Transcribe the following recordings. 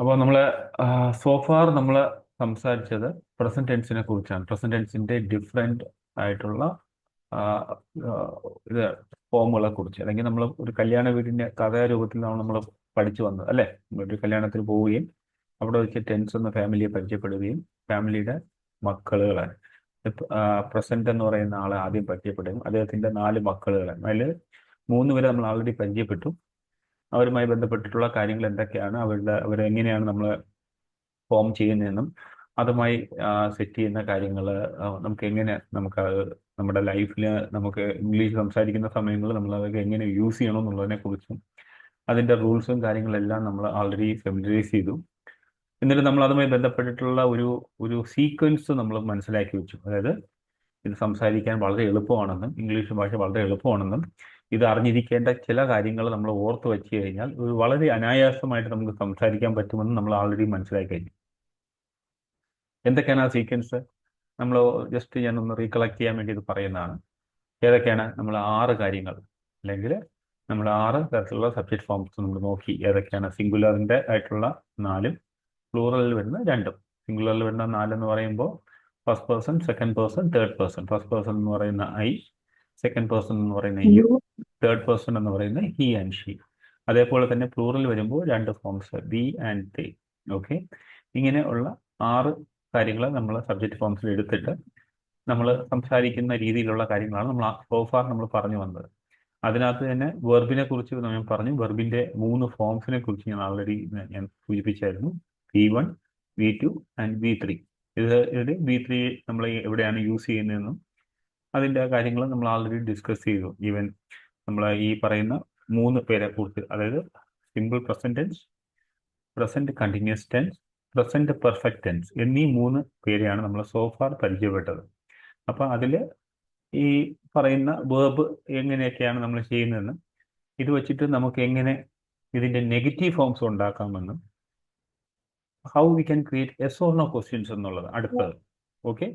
അപ്പോൾ നമ്മൾ സോഫാർ നമ്മൾ സംസാരിച്ചത് പ്രസന്റ് ടെൻസിനെ കുറിച്ചാണ്. പ്രസന്റ് ടെൻസിന്റെ ഡിഫറെന്റ് ആയിട്ടുള്ള ആ, ആ, ഇത് ഫോമുകളെ കുറിച്ച്, അല്ലെങ്കിൽ നമ്മൾ ഒരു കല്യാണ വീടിന്റെ കഥാരൂപത്തിലാണ് നമ്മൾ പഠിച്ചു വന്നത് അല്ലേ. ഒരു കല്യാണത്തിന് പോവുകയും അവിടെ വെച്ച് ടെൻസ് എന്ന ഫാമിലിയെ പരിചയപ്പെടുകയും ഫാമിലിയുടെ മക്കളുകളെ പ്രസന്റ് എന്ന് പറയുന്ന ആളെ ആദ്യം പരിചയപ്പെടുകയും അദ്ദേഹത്തിന്റെ 4 മക്കളുകളെ അതിൽ 3 പേരെ നമ്മൾ ആൾറെഡി പരിചയപ്പെട്ടു. അവരുമായി ബന്ധപ്പെട്ടിട്ടുള്ള കാര്യങ്ങൾ എന്തൊക്കെയാണ്, അവരെങ്ങനെയാണ് നമ്മൾ ഫോം ചെയ്യുന്നതെന്നും അതുമായി സെറ്റ് ചെയ്യുന്ന കാര്യങ്ങൾ നമുക്ക് എങ്ങനെ നമ്മുടെ ലൈഫിൽ നമുക്ക് ഇംഗ്ലീഷ് സംസാരിക്കുന്ന സമയങ്ങളിൽ നമ്മൾ അതൊക്കെ എങ്ങനെ യൂസ് ചെയ്യണം എന്നുള്ളതിനെ കുറിച്ചും അതിൻ്റെ റൂൾസും കാര്യങ്ങളെല്ലാം നമ്മൾ ആൾറെഡി ഫെമിലറൈസ് ചെയ്തു. എന്നിട്ട് നമ്മൾ അതുമായി ബന്ധപ്പെട്ടിട്ടുള്ള ഒരു ഒരു സീക്വൻസ് നമ്മൾ മനസ്സിലാക്കി വെച്ചു. അതായത് ഇത് സംസാരിക്കാൻ വളരെ എളുപ്പമാണെന്നും ഇംഗ്ലീഷ് ഭാഷ വളരെ എളുപ്പമാണെന്നും ഇത് അറിഞ്ഞിരിക്കേണ്ട ചില കാര്യങ്ങൾ നമ്മൾ ഓർത്ത് വെച്ച് കഴിഞ്ഞാൽ ഒരു വളരെ അനായാസമായിട്ട് നമുക്ക് സംസാരിക്കാൻ പറ്റുമെന്ന് നമ്മൾ ആൾറെഡി മനസ്സിലാക്കി കഴിഞ്ഞു. എന്തൊക്കെയാണ് ആ സീക്വൻസ്? നമ്മൾ ജസ്റ്റ് ഞാനൊന്ന് റീകളക്ട് ചെയ്യാൻ വേണ്ടി ഇത് പറയുന്നതാണ്. ഏതൊക്കെയാണ്? നമ്മൾ 6 കാര്യങ്ങൾ, അല്ലെങ്കിൽ നമ്മൾ 6 തരത്തിലുള്ള സബ്ജക്റ്റ് ഫോംസ് നമ്മൾ നോക്കി. ഏതൊക്കെയാണ്? സിംഗുലറിന്റെ ആയിട്ടുള്ള 4, പ്ലൂറലിൽ വരുന്ന 2. സിംഗുലറിൽ വരുന്ന 4 എന്ന് പറയുമ്പോൾ first person, second person, third person. First person എന്ന് പറയുന്ന ഐ, സെക്കൻഡ് പേഴ്സൺ എന്ന് പറയുന്ന യു, തേർഡ് പേഴ്സൺ എന്ന് പറയുന്ന ഹി ആൻഡ് ഷീ. അതേപോലെ തന്നെ പ്ലൂറൽ വരുമ്പോൾ 2 forms, we and they. Okay, ഇങ്ങനെ ഉള്ള 6 കാര്യങ്ങൾ നമ്മൾ സബ്ജക്റ്റ് ഫോംസിൽ എടുത്തിട്ട് നമ്മൾ സംസാരിക്കുന്ന രീതിയിലുള്ള കാര്യങ്ങളാണ് നമ്മൾ സോഫാർ നമ്മൾ പറഞ്ഞു വന്നത്. അതിനകത്ത് തന്നെ വെർബിനെ കുറിച്ച് നമ്മൾ പറഞ്ഞു. വെർബിന്റെ 3 ഫോംസിനെ കുറിച്ച് ഞാൻ ആൾറെഡി ഞാൻ സൂചിപ്പിച്ചായിരുന്നു. V1, V2 and V3. ഇതിൽ V3 നമ്മൾ എവിടെയാണ് യൂസ് ചെയ്യുന്നതെന്നും അതിൻ്റെ കാര്യങ്ങൾ നമ്മൾ ആൾറെഡി ഡിസ്കസ് ചെയ്തു. ഈവൻ നമ്മൾ ഈ പറയുന്ന 3 പേരെ കുറിച്ച്, അതായത് simple present tense, present continuous tense, present perfect tense എന്നീ 3 പേരെയാണ് നമ്മൾ സോഫാർ പരിചയപ്പെട്ടത്. അപ്പൊ അതിൽ ഈ പറയുന്ന വേർബ് എങ്ങനെയൊക്കെയാണ് നമ്മൾ ചെയ്യുന്നതെന്നും ഇത് വെച്ചിട്ട് നമുക്ക് എങ്ങനെ ഇതിന്റെ നെഗറ്റീവ് ഫോംസ് ഉണ്ടാക്കാമെന്നും how we can create yes or no questions എന്നുള്ളത് അടുത്തത്. ഓക്കെ,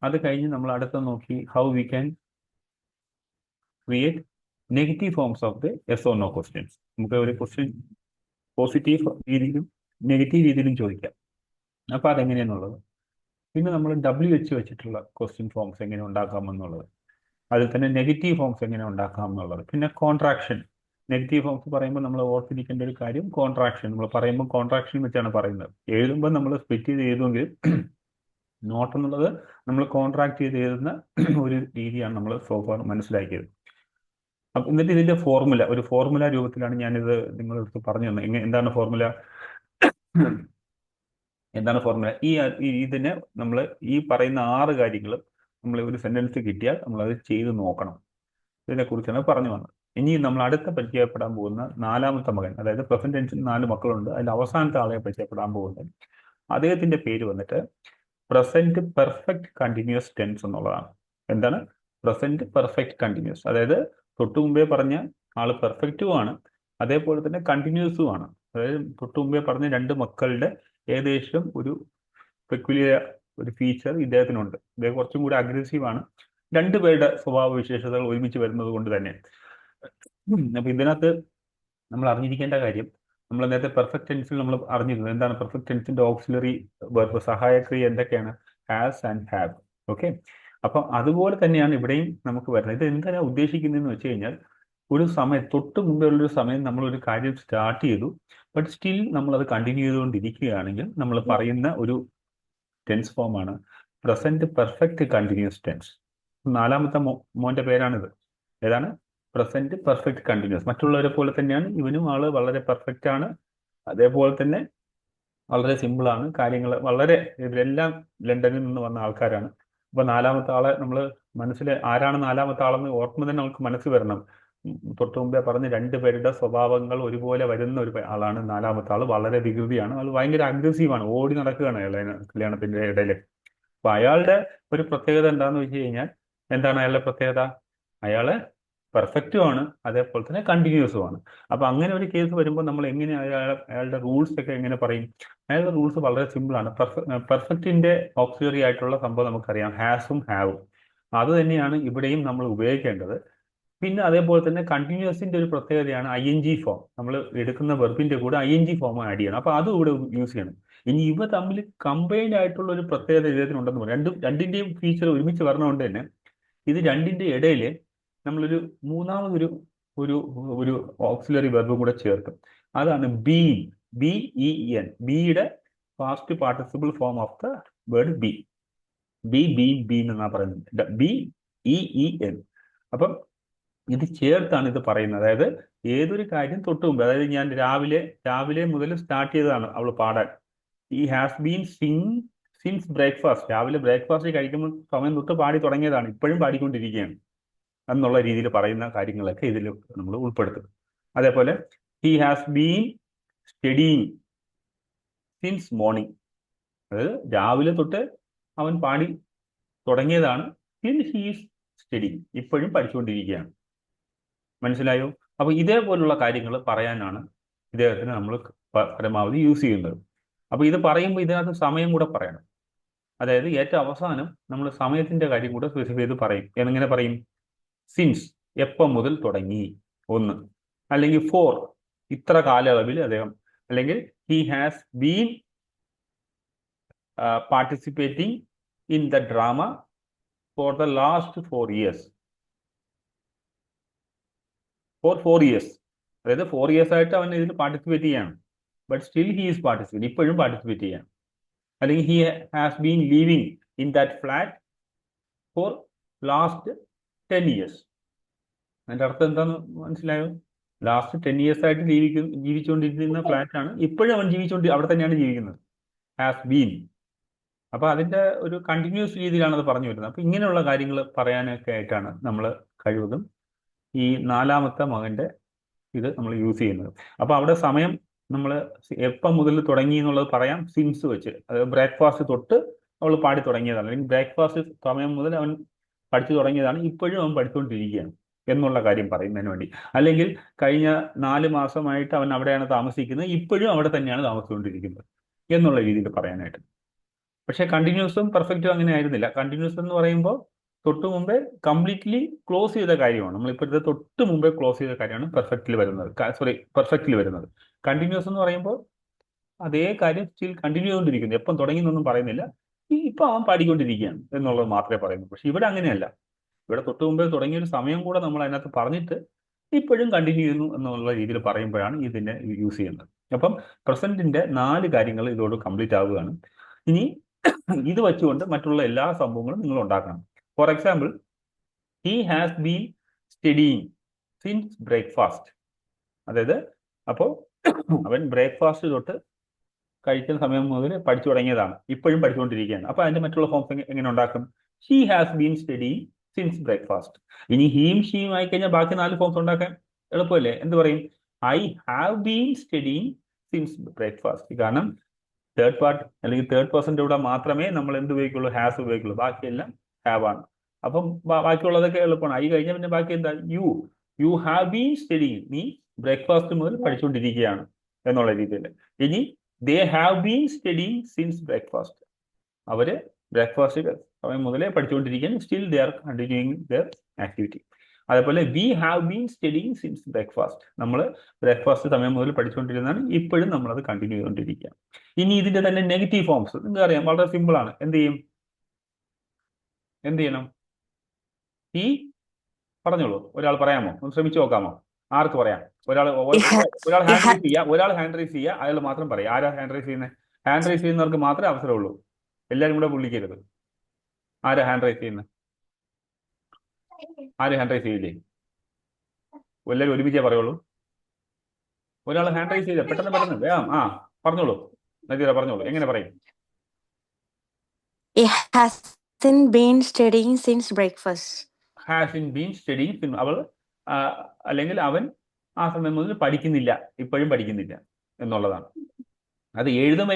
അത് കഴിഞ്ഞ് നമ്മൾ അടുത്ത നോക്കി how we can create negative forms of the yes or no questions. നമുക്ക് ഒരു ക്വസ്റ്റ്യൻ പോസിറ്റീവ് രീതിയിലും നെഗറ്റീവ് രീതിയിലും ചോദിക്കാം. അപ്പൊ അതെങ്ങനെയാന്നുള്ളത്. പിന്നെ നമ്മൾ WH വെച്ചിട്ടുള്ള ക്വസ്റ്റ്യൻ ഫോംസ് എങ്ങനെ ഉണ്ടാക്കാമെന്നുള്ളത്, അതിൽ തന്നെ നെഗറ്റീവ് ഫോംസ് എങ്ങനെ ഉണ്ടാക്കാം എന്നുള്ളത്. പിന്നെ കോൺട്രാക്ഷൻ. നെഗറ്റീവ് ഫോംസ് പറയുമ്പോൾ നമ്മൾ ഓർത്തിരിക്കേണ്ട ഒരു കാര്യം കോൺട്രാക്ഷൻ. നമ്മൾ പറയുമ്പോൾ കോൺട്രാക്ഷൻ വെച്ചാണ് പറയുന്നത്. എഴുതുമ്പോൾ നമ്മൾ സ്പ്ലിറ്റ് ചെയ്ത് എഴുതുമെങ്കിൽ നോട്ട് എന്നുള്ളത് നമ്മൾ കോൺട്രാക്ട് ചെയ്ത് എഴുതുന്ന ഒരു രീതിയാണ് നമ്മൾ സോഫാർ മനസ്സിലാക്കിയത്. അപ്പം എന്നിട്ട് ഇതിന്റെ ഫോർമുല, ഒരു ഫോർമുല രൂപത്തിലാണ് ഞാനിത് നിങ്ങളടുത്ത് പറഞ്ഞു തന്നത്. എന്താണ് ഫോർമുല? എന്താണ് ഫോർമുല? ഇതിനെ നമ്മൾ ഈ പറയുന്ന 6 കാര്യങ്ങൾ നമ്മൾ ഒരു സെന്റൻസ് കിട്ടിയാൽ നമ്മൾ അത് ചെയ്ത് നോക്കണം. ഇതിനെക്കുറിച്ചാണ് പറഞ്ഞു വന്നത്. ഇനി നമ്മൾ അടുത്ത പരിചയപ്പെടാൻ പോകുന്ന 4ാമത്തെ മകൻ, അതായത് പ്രസന്റ് ടെൻസിൽ 4 മക്കളുണ്ട്, അതിൽ അവസാനത്തെ ആളെ പരിചയപ്പെടാൻ പോകുന്നത്. അദ്ദേഹത്തിന്റെ പേര് വന്നിട്ട് പ്രസന്റ് പെർഫെക്റ്റ് കണ്ടിന്യൂസ് ടെൻസ് എന്നുള്ളതാണ്. എന്താണ് പ്രസന്റ് പെർഫെക്റ്റ് കണ്ടിന്യൂസ്? അതായത് തൊട്ടു മുമ്പേ പറഞ്ഞ ആള് പെർഫെക്റ്റും ആണ്, അതേപോലെ തന്നെ കണ്ടിന്യൂസും ആണ്. അതായത് തൊട്ടു മുമ്പേ പറഞ്ഞ 2 മക്കളുടെ ഏകദേശം ഒരു പെക്യുലിയർ ഒരു ഫീച്ചർ ഇദ്ദേഹത്തിനുണ്ട്. ഇദ്ദേഹം കുറച്ചും കൂടി അഗ്രസീവ് ആണ്. 2 പേരുടെ സ്വഭാവ വിശേഷതകൾ ഒരുമിച്ച് വരുന്നത് കൊണ്ട് തന്നെ. അപ്പൊ ഇതിനകത്ത് നമ്മൾ അറിഞ്ഞിരിക്കേണ്ട കാര്യം, നമ്മൾ നേരത്തെ പെർഫെക്റ്റ് ടെൻസിൽ നമ്മൾ അറിഞ്ഞിരുന്നു. എന്താണ് പെർഫെക്റ്റ് ടെൻസിന്റെ ഓക്സിലറി വെർബ്, സഹായക്രിയ എന്തൊക്കെയാണ്? Has and have. ഓക്കെ, അപ്പൊ അതുപോലെ തന്നെയാണ് ഇവിടെയും നമുക്ക് വരുന്നത്. ഇത് എന്താണ് ഉദ്ദേശിക്കുന്നതെന്ന് വെച്ച് കഴിഞ്ഞാൽ, ഒരു സമയം തൊട്ട് മുമ്പേ ഉള്ളൊരു സമയം നമ്മൾ ഒരു കാര്യം സ്റ്റാർട്ട് ചെയ്തു, ബട്ട് സ്റ്റിൽ നമ്മൾ അത് കണ്ടിന്യൂ ചെയ്തുകൊണ്ടിരിക്കുകയാണെങ്കിൽ നമ്മൾ പറയുന്ന ഒരു ടെൻസ് ഫോമാണ് പ്രസന്റ് പെർഫെക്റ്റ് കണ്ടിന്യൂസ് ടെൻസ്. 4ാമത്തെ മോന്റെ പേരാണിത്. ഏതാണ്? Present perfect continuous. മറ്റുള്ളവരെ പോലെ തന്നെയാണ് ഇവനും ആള് വളരെ പെർഫെക്റ്റ് ആണ്. അതേപോലെ തന്നെ വളരെ സിമ്പിൾ ആണ്. കാര്യങ്ങൾ വളരെ, ഇവരെല്ലാം ലണ്ടനിൽ നിന്ന് വന്ന ആൾക്കാരാണ്. അപ്പൊ 4ാമത്തെ ആളെ നമ്മൾ മനസ്സിൽ, ആരാണ് 4ാമത്തെ ആളെന്ന് ഓർക്കുമ്പോൾ തന്നെ നമുക്ക് മനസ്സിൽ വരണം. തൊട്ടു മുമ്പേ പറഞ്ഞ 2 പേരുടെ സ്വഭാവങ്ങൾ ഒരുപോലെ വരുന്ന ഒരു ആളാണ് 4ാമത്തെ ആള്. വളരെ വികൃതിയാണ് ആൾ, ഭയങ്കര അഗ്രസീവാണ്, ഓടി നടക്കുകയാണ് അയാളെ കല്യാണത്തിന്റെ ഇടയിൽ. അപ്പൊ അയാളുടെ ഒരു പ്രത്യേകത എന്താന്ന് വെച്ച് കഴിഞ്ഞാൽ, എന്താണ് അയാളുടെ പ്രത്യേകത? അയാള് പെർഫെക്റ്റും ആണ്, അതേപോലെ തന്നെ കണ്ടിന്യൂസും ആണ്. അപ്പൊ അങ്ങനെ ഒരു കേസ് വരുമ്പോൾ നമ്മൾ എങ്ങനെ അയാളുടെ റൂൾസ് ഒക്കെ എങ്ങനെ പറയും? അയാളുടെ റൂൾസ് വളരെ സിമ്പിൾ ആണ്. പെർഫെക്റ്റിന്റെ ഓക്സിലറി ആയിട്ടുള്ള സംഭവം നമുക്കറിയാം, ഹാസും ഹാവും. അത് തന്നെയാണ് ഇവിടെയും നമ്മൾ ഉപയോഗിക്കേണ്ടത്. പിന്നെ അതേപോലെ തന്നെ കണ്ടിന്യൂസിന്റെ ഒരു പ്രത്യേകതയാണ് ING ഫോം. നമ്മൾ എടുക്കുന്ന വെർബിന്റെ കൂടെ ING ഫോം ആഡ് ചെയ്യണം. അപ്പൊ അതും ഇവിടെ യൂസ് ചെയ്യണം. ഇനി ഇവ തമ്മിൽ കമ്പൈൻഡ് ആയിട്ടുള്ള ഒരു പ്രത്യേകത ഇതിനകത്തുണ്ടെന്ന് പറയും. രണ്ടിന്റെയും ഫീച്ചർ ഒരുമിച്ച് വരണതുകൊണ്ട് തന്നെ ഇത് രണ്ടിന്റെ ഇടയിൽ നമ്മളൊരു മൂന്നാമതൊരു ഒരു ഒരു ഓക്സിലറി വെർബും കൂടെ ചേർക്കും. അതാണ് ബീൻ. BEN. ബിയുടെ past participle form of the word B. Been എന്നാ പറയുന്നത്. BEEN. അപ്പം ഇത് ചേർത്താണ് ഇത് പറയുന്നത്. അതായത് ഏതൊരു കാര്യം തൊട്ട് മുമ്പ്, അതായത് ഞാൻ രാവിലെ മുതൽ സ്റ്റാർട്ട് ചെയ്തതാണ് അവൾ പാടാൻ. ഈ ഹാസ് ബീൻ സിൻസ് ബ്രേക്ക്ഫാസ്റ്റ്. രാവിലെ ബ്രേക്ക്ഫാസ്റ്റ് കഴിക്കുമ്പോൾ സമയം തൊട്ട് പാടി തുടങ്ങിയതാണ്, ഇപ്പോഴും പാടിക്കൊണ്ടിരിക്കുകയാണ് എന്നുള്ള രീതിയിൽ പറയുന്ന കാര്യങ്ങളൊക്കെ ഇതിൽ നമ്മൾ ഉൾപ്പെടുത്തും. അതേപോലെ he has been studying since morning. അതായത് രാവിലെ തൊട്ട് അവൻ പാടി തുടങ്ങിയതാണ്. He is studying. ഇപ്പോഴും പഠിച്ചുകൊണ്ടിരിക്കുകയാണ്. മനസ്സിലായോ? അപ്പൊ ഇതേപോലുള്ള കാര്യങ്ങൾ പറയാനാണ് ഇദ്ദേഹത്തിന് നമ്മൾ പരമാവധി യൂസ് ചെയ്യുന്നത്. അപ്പൊ ഇത് പറയുമ്പോൾ ഇതിനകത്ത് സമയം കൂടെ പറയണം. അതായത് ഏറ്റവും അവസാനം നമ്മൾ സമയത്തിന്റെ കാര്യം കൂടെ സ്പെസിഫൈ ചെയ്ത് പറയും. എങ്ങനെ പറയും? സിൻസ്, എപ്പം മുതൽ തുടങ്ങി, ഒന്ന്. അല്ലെങ്കിൽ ഫോർ, ഇത്ര കാലയളവിൽ അദ്ദേഹം, അല്ലെങ്കിൽ he has been participating in the drama for the last 4 years. For 4 years. അതായത് 4 years ആയിട്ട് അവൻ ഇതിൽ പാർട്ടിസിപ്പേറ്റ് ചെയ്യാണ്. But still he is participate. ഇപ്പോഴും പാർട്ടിസിപ്പേറ്റ് ചെയ്യാണ്. അല്ലെങ്കിൽ he has been living in that flat for last 10 years. അതിന്റെ അർത്ഥം എന്താന്ന് മനസ്സിലായോ? ലാസ്റ്റ് 10 years ആയിട്ട് ജീവിച്ചുകൊണ്ടിരിക്കുന്ന ഫ്ലാറ്റ് ആണ്. ഇപ്പോഴും അവൻ അവിടെ തന്നെയാണ് ജീവിക്കുന്നത്. Has been. അപ്പൊ അതിന്റെ ഒരു കണ്ടിന്യൂസ് രീതിയിലാണ് അത് പറഞ്ഞു വരുന്നത്. അപ്പൊ ഇങ്ങനെയുള്ള കാര്യങ്ങൾ പറയാനൊക്കെ ആയിട്ടാണ് നമ്മൾ കഴിവതും ഈ നാലാമത്തെ മകന്റെ ഇത് നമ്മൾ യൂസ് ചെയ്യുന്നത്. അപ്പൊ അവിടെ സമയം നമ്മൾ എപ്പം മുതൽ തുടങ്ങി എന്നുള്ളത് പറയാം സിൻസ് വെച്ച്. അത് ബ്രേക്ക്ഫാസ്റ്റ് തൊട്ട് അവൾ പാടി തുടങ്ങിയതാണ്, അല്ലെങ്കിൽ ബ്രേക്ക്ഫാസ്റ്റ് സമയം മുതൽ അവൻ പഠിച്ചു തുടങ്ങിയതാണ്, ഇപ്പോഴും അവൻ പഠിച്ചുകൊണ്ടിരിക്കുകയാണ് എന്നുള്ള കാര്യം പറയുന്നതിന് വേണ്ടി. അല്ലെങ്കിൽ കഴിഞ്ഞ 4 മാസമായിട്ട് അവൻ അവിടെയാണ് താമസിക്കുന്നത്, ഇപ്പോഴും അവിടെ തന്നെയാണ് താമസിച്ചുകൊണ്ടിരിക്കുന്നത് എന്നുള്ള രീതിയിൽ പറയാനായിട്ട്. പക്ഷെ കണ്ടിന്യൂസും പെർഫെക്റ്റും അങ്ങനെ ആയിരുന്നില്ല. കണ്ടിന്യൂസ് എന്ന് പറയുമ്പോൾ തൊട്ട് മുമ്പേ കംപ്ലീറ്റ്ലി ക്ലോസ് ചെയ്ത കാര്യമാണ്. നമ്മളിപ്പോഴത്തെ തൊട്ട് മുമ്പേ ക്ലോസ് ചെയ്ത കാര്യമാണ് പെർഫെക്റ്റിൽ വരുന്നത്. കണ്ടിന്യൂസ് എന്ന് പറയുമ്പോൾ അതേ കാര്യം സ്റ്റിൽ കണ്ടിന്യൂ ചെയ്തുകൊണ്ടിരിക്കുന്നു. എപ്പം തുടങ്ങി എന്നൊന്നും പറയുന്നില്ല, ഇപ്പൊ അവൻ പാടിക്കൊണ്ടിരിക്കുകയാണ് എന്നുള്ളത് മാത്രമേ പറയുന്നു. പക്ഷെ ഇവിടെ അങ്ങനെയല്ല. ഇവിടെ തൊട്ട് മുമ്പേ തുടങ്ങിയ ഒരു സമയം കൂടെ നമ്മൾ അതിനകത്ത് പറഞ്ഞിട്ട് ഇപ്പോഴും കണ്ടിന്യൂ ചെയ്യുന്നു എന്നുള്ള രീതിയിൽ പറയുമ്പോഴാണ് ഇതിനെ യൂസ് ചെയ്യുന്നത്. അപ്പം പ്രസന്റിന്റെ 4 കാര്യങ്ങൾ ഇതോട് കംപ്ലീറ്റ് ആവുകയാണ്. ഇനി ഇത് വെച്ചുകൊണ്ട് മറ്റുള്ള എല്ലാ സംഭവങ്ങളും നിങ്ങൾ ഉണ്ടാക്കണം. For example, he has been studying since breakfast. അതായത് അപ്പോൾ അവൻ ബ്രേക്ക്ഫാസ്റ്റ് തൊട്ട് കഴിക്കുന്ന സമയം മുതൽ പഠിച്ചു തുടങ്ങിയതാണ്, ഇപ്പോഴും പഠിച്ചുകൊണ്ടിരിക്കുകയാണ്. അപ്പൊ അതിന്റെ മറ്റുള്ള ഫോംസ് എങ്ങനെ ഉണ്ടാക്കും? He has been studying since breakfast. ഇനി ഹീം ഷീം ആയി കഴിഞ്ഞാൽ ബാക്കി 4 ഫോംസ് ഉണ്ടാക്കാൻ എളുപ്പമല്ലേ? എന്ത് പറയും? I have been studying since breakfast. കാരണം തേർഡ് പാർട്ട് അല്ലെങ്കിൽ തേർഡ് പേഴ്സന്റെ കൂടെ മാത്രമേ നമ്മൾ എന്ത് ഉപയോഗിക്കുള്ളൂ? ഹാസ് ഉപയോഗിക്കുള്ളൂ. ബാക്കിയെല്ലാം ഹാവ് ആണ്. അപ്പം ബാക്കിയുള്ളതൊക്കെ എളുപ്പമാണ്. ഐ കഴിഞ്ഞാൽ പിന്നെ ബാക്കി എന്താ? You have been studying. നീ ബ്രേക്ക്ഫാസ്റ്റ് മുതൽ പഠിച്ചുകൊണ്ടിരിക്കുകയാണ് എന്നുള്ള രീതിയിൽ. ഇനി they have been studying since breakfast. അവര് ബ്രേക്ക്ഫാസ്റ്റ് സമയം മുതലേ പഠിച്ചുകൊണ്ടിരിക്കുകയാണ്. Still they are continuing their activity. അതേപോലെ we have been studying since breakfast. നമ്മൾ ബ്രേക്ക്ഫാസ്റ്റ് സമയം മുതൽ പഠിച്ചുകൊണ്ടിരുന്നതാണ്, ഇപ്പോഴും നമ്മളത് കണ്ടിന്യൂ ചെയ്തുകൊണ്ടിരിക്കുക. ഇനി ഇതിന്റെ തന്നെ നെഗറ്റീവ് ഫോംസ് നിങ്ങൾക്ക് അറിയാം, വളരെ സിമ്പിൾ ആണ്. എന്ത് ചെയ്യണം? ഈ പറഞ്ഞോളൂ, ഒരാൾ പറയാമോ? ഒന്ന് ശ്രമിച്ചു നോക്കാമോ? ആർക്ക് പറയാം? ഒരാൾ ഹാൻഡ് റൈസ് ചെയ്യുക, അയാൾ മാത്രം പറയാം. ആരാ ഹാൻഡ് റൈസ് ചെയ്യുന്നത്? ഹാൻഡ് റൈസ് ചെയ്യുന്നവർക്ക് മാത്രമേ അവസരമുള്ളൂ, എല്ലാവരും കൂടെ വിളിക്കരുത്. ആരാ ഹാൻഡ് റൈസ് ചെയ്യുന്നത്? ആരും ഹാൻഡ് റൈസ് ചെയ്യില്ലേ? എല്ലാവരും ഒരുമിച്ചേ പറയുള്ളൂ. ഒരാൾ ഹാൻഡ് റൈസ് ചെയ്ത പെട്ടെന്ന് വേഗം പറഞ്ഞോളൂ. നദീറ പറഞ്ഞോളൂ, എങ്ങനെ പറയും? അവൾ അല്ലെങ്കിൽ അവൻ ആ സമയം മുതൽ പഠിക്കുന്നില്ല, ഇപ്പോഴും പഠിക്കുന്നില്ല എന്നുള്ളതാണ്. അത് എഴുതുമ്പോ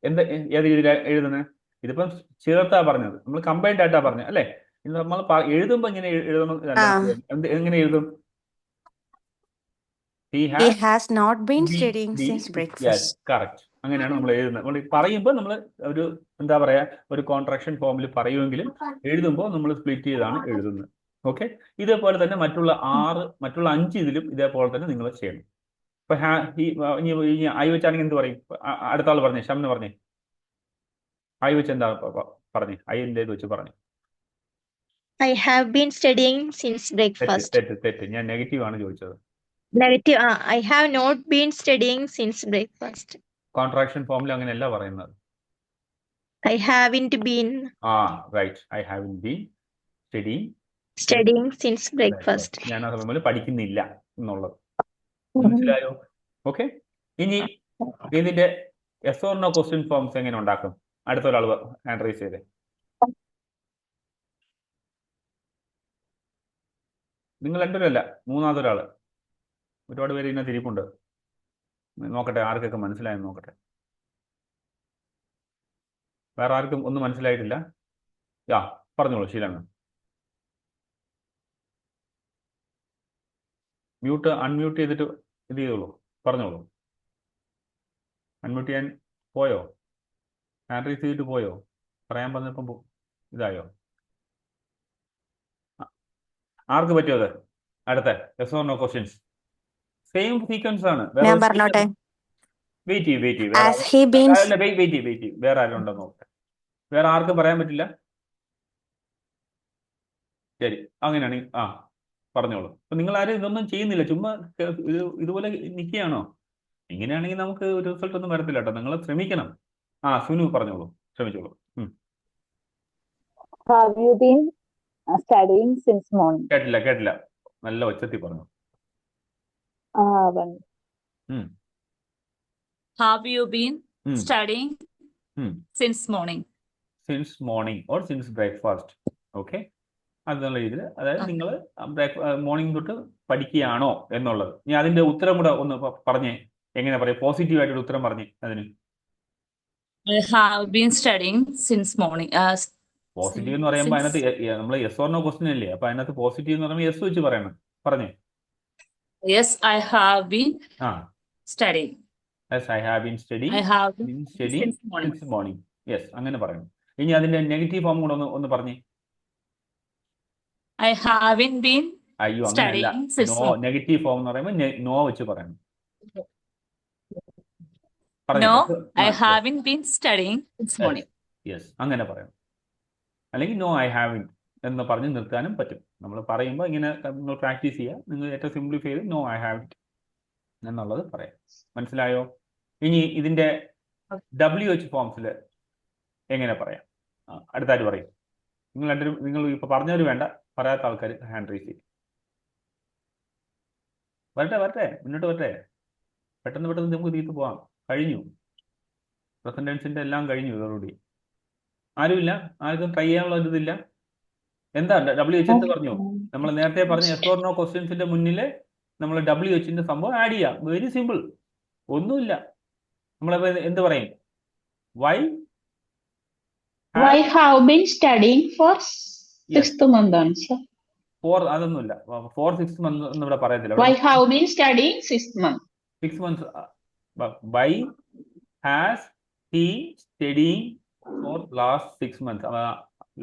ഏത് രീതിയിലാണ് എഴുതുന്നത്? ഇതിപ്പം ചേർത്താ പറഞ്ഞത്, നമ്മൾ കമ്പൈൻഡ് ആയിട്ടാ പറഞ്ഞത് അല്ലേ? നമ്മൾ എഴുതുമ്പോ ഇങ്ങനെ എഴുതണം. എങ്ങനെ എഴുതും? കറക്റ്റ്. അങ്ങനെയാണ് നമ്മൾ എഴുതുന്നത്. നമ്മൾ പറയുമ്പോൾ നമ്മൾ ഒരു എന്താ പറയാ, ഒരു കോൺട്രാക്ഷൻ ഫോമിൽ പറയുമെങ്കിലും എഴുതുമ്പോൾ നമ്മൾ സ്പ്ലിറ്റ് ചെയ്താണ് എഴുതുന്നത്. ഓക്കെ, ഇതേപോലെ തന്നെ മറ്റുള്ള 5 ഇതിലും ഇതേപോലെ തന്നെ നിങ്ങൾ ചെയ്യണം. ഇപ്പൊ ഇനി ഐ വെച്ചാണെങ്കിൽ എന്ത് പറയും? അടുത്ത ആൾ പറഞ്ഞേ, ഷംന പറഞ്ഞേ, ഐ വെച്ച് എന്താ പറഞ്ഞേ? ഐൻ്റെ വെച്ച് പറഞ്ഞു. I have been studying since breakfast. തെറ്റ്. ഞാൻ നെഗറ്റീവ് ആണ് ചോദിച്ചത്. Negative. I have not been studying since breakfast. Contraction ഫോമിൽ അങ്ങനെയല്ല പറയുന്നത്. I haven't been right. I haven't been studying since breakfast. ഞാൻ ആ സമയം പഠിക്കുന്നില്ല എന്നുള്ളത് മനസ്സിലായോ? ഓക്കെ, ഇനി ഇതിന്റെ yes or no question forms എങ്ങനെ ഉണ്ടാക്കും? അടുത്ത ഒരാൾ ഹാൻഡ് റൈസ് ചെയ്തേ. നിങ്ങൾ രണ്ടുപേരല്ല, മൂന്നാമതൊരാള്. ഒരുപാട് പേര് ഇതിനകത്ത് ഇരിപ്പുണ്ട്. നോക്കട്ടെ ആർക്കൊക്കെ മനസ്സിലായെന്ന് നോക്കട്ടെ. വേറെ ആർക്കും ഒന്നും മനസ്സിലായിട്ടില്ല? പറഞ്ഞോളൂ ശീലങ്ങൾ. അൺമ്യൂട്ട് ചെയ്തിട്ട് ഇത് ചെയ്തോളൂ, പറഞ്ഞോളൂ. അൺമ്യൂട്ട് ചെയ്യാൻ പോയോ? ഹാൻഡ് റൈസ് ചെയ്തിട്ട് പോയോ? പറയാൻ പറഞ്ഞപ്പം ഇതായോ? ആർക്ക് പറ്റുമോ അത്? അടുത്ത yes or no questions same sequence ആണ്. വെയിറ്റ് ചെയ്യ്. വേറെ ആരും ഉണ്ടോ നോക്കട്ടെ. വേറെ ആർക്കും പറയാൻ പറ്റില്ല? ശരി, അങ്ങനെയാണെങ്കിൽ പറഞ്ഞോളൂ. അപ്പൊ നിങ്ങൾ ആരും ഇതൊന്നും ചെയ്യുന്നില്ല, ചുമ്മാ ഇതുപോലെ നിൽക്കുകയാണോ? ഇങ്ങനെയാണെങ്കിൽ നമുക്ക് ഒരു റിസൾട്ട് ഒന്നും വരത്തില്ല കേട്ടോ. നിങ്ങൾ ശ്രമിക്കണം. സുനു പറഞ്ഞോളൂ, ശ്രമിച്ചോളൂ. Have you been studying since morning? കേട്ടില്ല. നല്ല ഒച്ചത്തിൽ പറഞ്ഞു. Have you been studying since morning? Since morning or since breakfast. Okay, അതെന്നുള്ള രീതിയിൽ, അതായത് നിങ്ങൾ മോർണിംഗ് തൊട്ട് പഠിക്കുകയാണോ എന്നുള്ളത്. ഇനി അതിന്റെ ഉത്തരം കൂടെ ഒന്ന് പറഞ്ഞേ. എങ്ങനെ പറയും? പോസിറ്റീവ് ആയിട്ടൊരു ഉത്തരം പറഞ്ഞേ അതിന്. I have been studying since morning. Positive എന്ന് പറയുമ്പോൾ അതിനകത്ത് നമ്മൾ യെസ് ഓർ നോ ക്വസ്റ്റ്യൻ അല്ലേ? അപ്പൊ അതിനകത്ത് പോസിറ്റീവ് എന്ന് പറയുമ്പോൾ യെസ് വെച്ച് പറയണം. പറഞ്ഞേ. Yes, I have been studying. Yes, I have been studying. I have been studying since morning. Yes, അങ്ങനെ പറയണം. ഇനി അതിന്റെ നെഗറ്റീവ് ഫോം കൂടെ ഒന്ന് പറഞ്ഞേ. I haven't been studying since morning. Negative form എന്ന് പറയുമ്പോൾ നോ വെച്ച് പറയണം. No, I haven't been studying since morning. Yes, അങ്ങനെ പറയണം. അല്ലെങ്കിൽ നോ ഐ ഹാവിൻ എന്ന് പറഞ്ഞ് നിർത്താനും പറ്റും. നമ്മൾ പറയുമ്പോൾ ഇങ്ങനെ നിങ്ങൾ പ്രാക്ടീസ് ചെയ്യുക. നിങ്ങൾ ഏറ്റവും സിംപ്ലിഫൈ ചെയ്ത് നോ ഐ ഹാവ് ഇറ്റ് എന്നുള്ളത് പറയാം. മനസ്സിലായോ? ഇനി ഇതിന്റെ WH ഫോംസിൽ എങ്ങനെ പറയാം? അടുത്തായിട്ട് പറയും. നിങ്ങൾ ഇപ്പൊ പറഞ്ഞവർ വേണ്ട, പറയാത്ത ആൾക്കാർ ഹാൻഡ് റൈസ് ചെയ്യും. വരട്ടെ, മുന്നോട്ട് വരട്ടെ. പെട്ടെന്ന് നമുക്ക് തീർത്ത് പോവാം. കഴിഞ്ഞു, പ്രസന്റ് ടെൻസിന്റെ എല്ലാം കഴിഞ്ഞു. ഇതോടുകൂടി ആരുമില്ല, ആർക്കും ട്രൈ ചെയ്യാനുള്ള ഇതില്ല. എന്താ WH എന്ത് പറഞ്ഞു? നമ്മൾ നേരത്തെ പറഞ്ഞ യെസ് ഓർ നോ ക്വസ്റ്റ്യൻസിന്റെ മുന്നിൽ നമ്മൾ WHന്റെ സംഭവം ആഡ് ചെയ്യാം. വെരി സിമ്പിൾ, ഒന്നുമില്ല. നമ്മളപ്പോ എന്ത് പറയും? Why have been studying for 6th month answer. അതൊന്നുമില്ല. 4th 6th month എന്ന് ഇവിടെ പറയത്തില്ല. Why have been studying 6th month? 6 months. Why has he studying for last 6 months?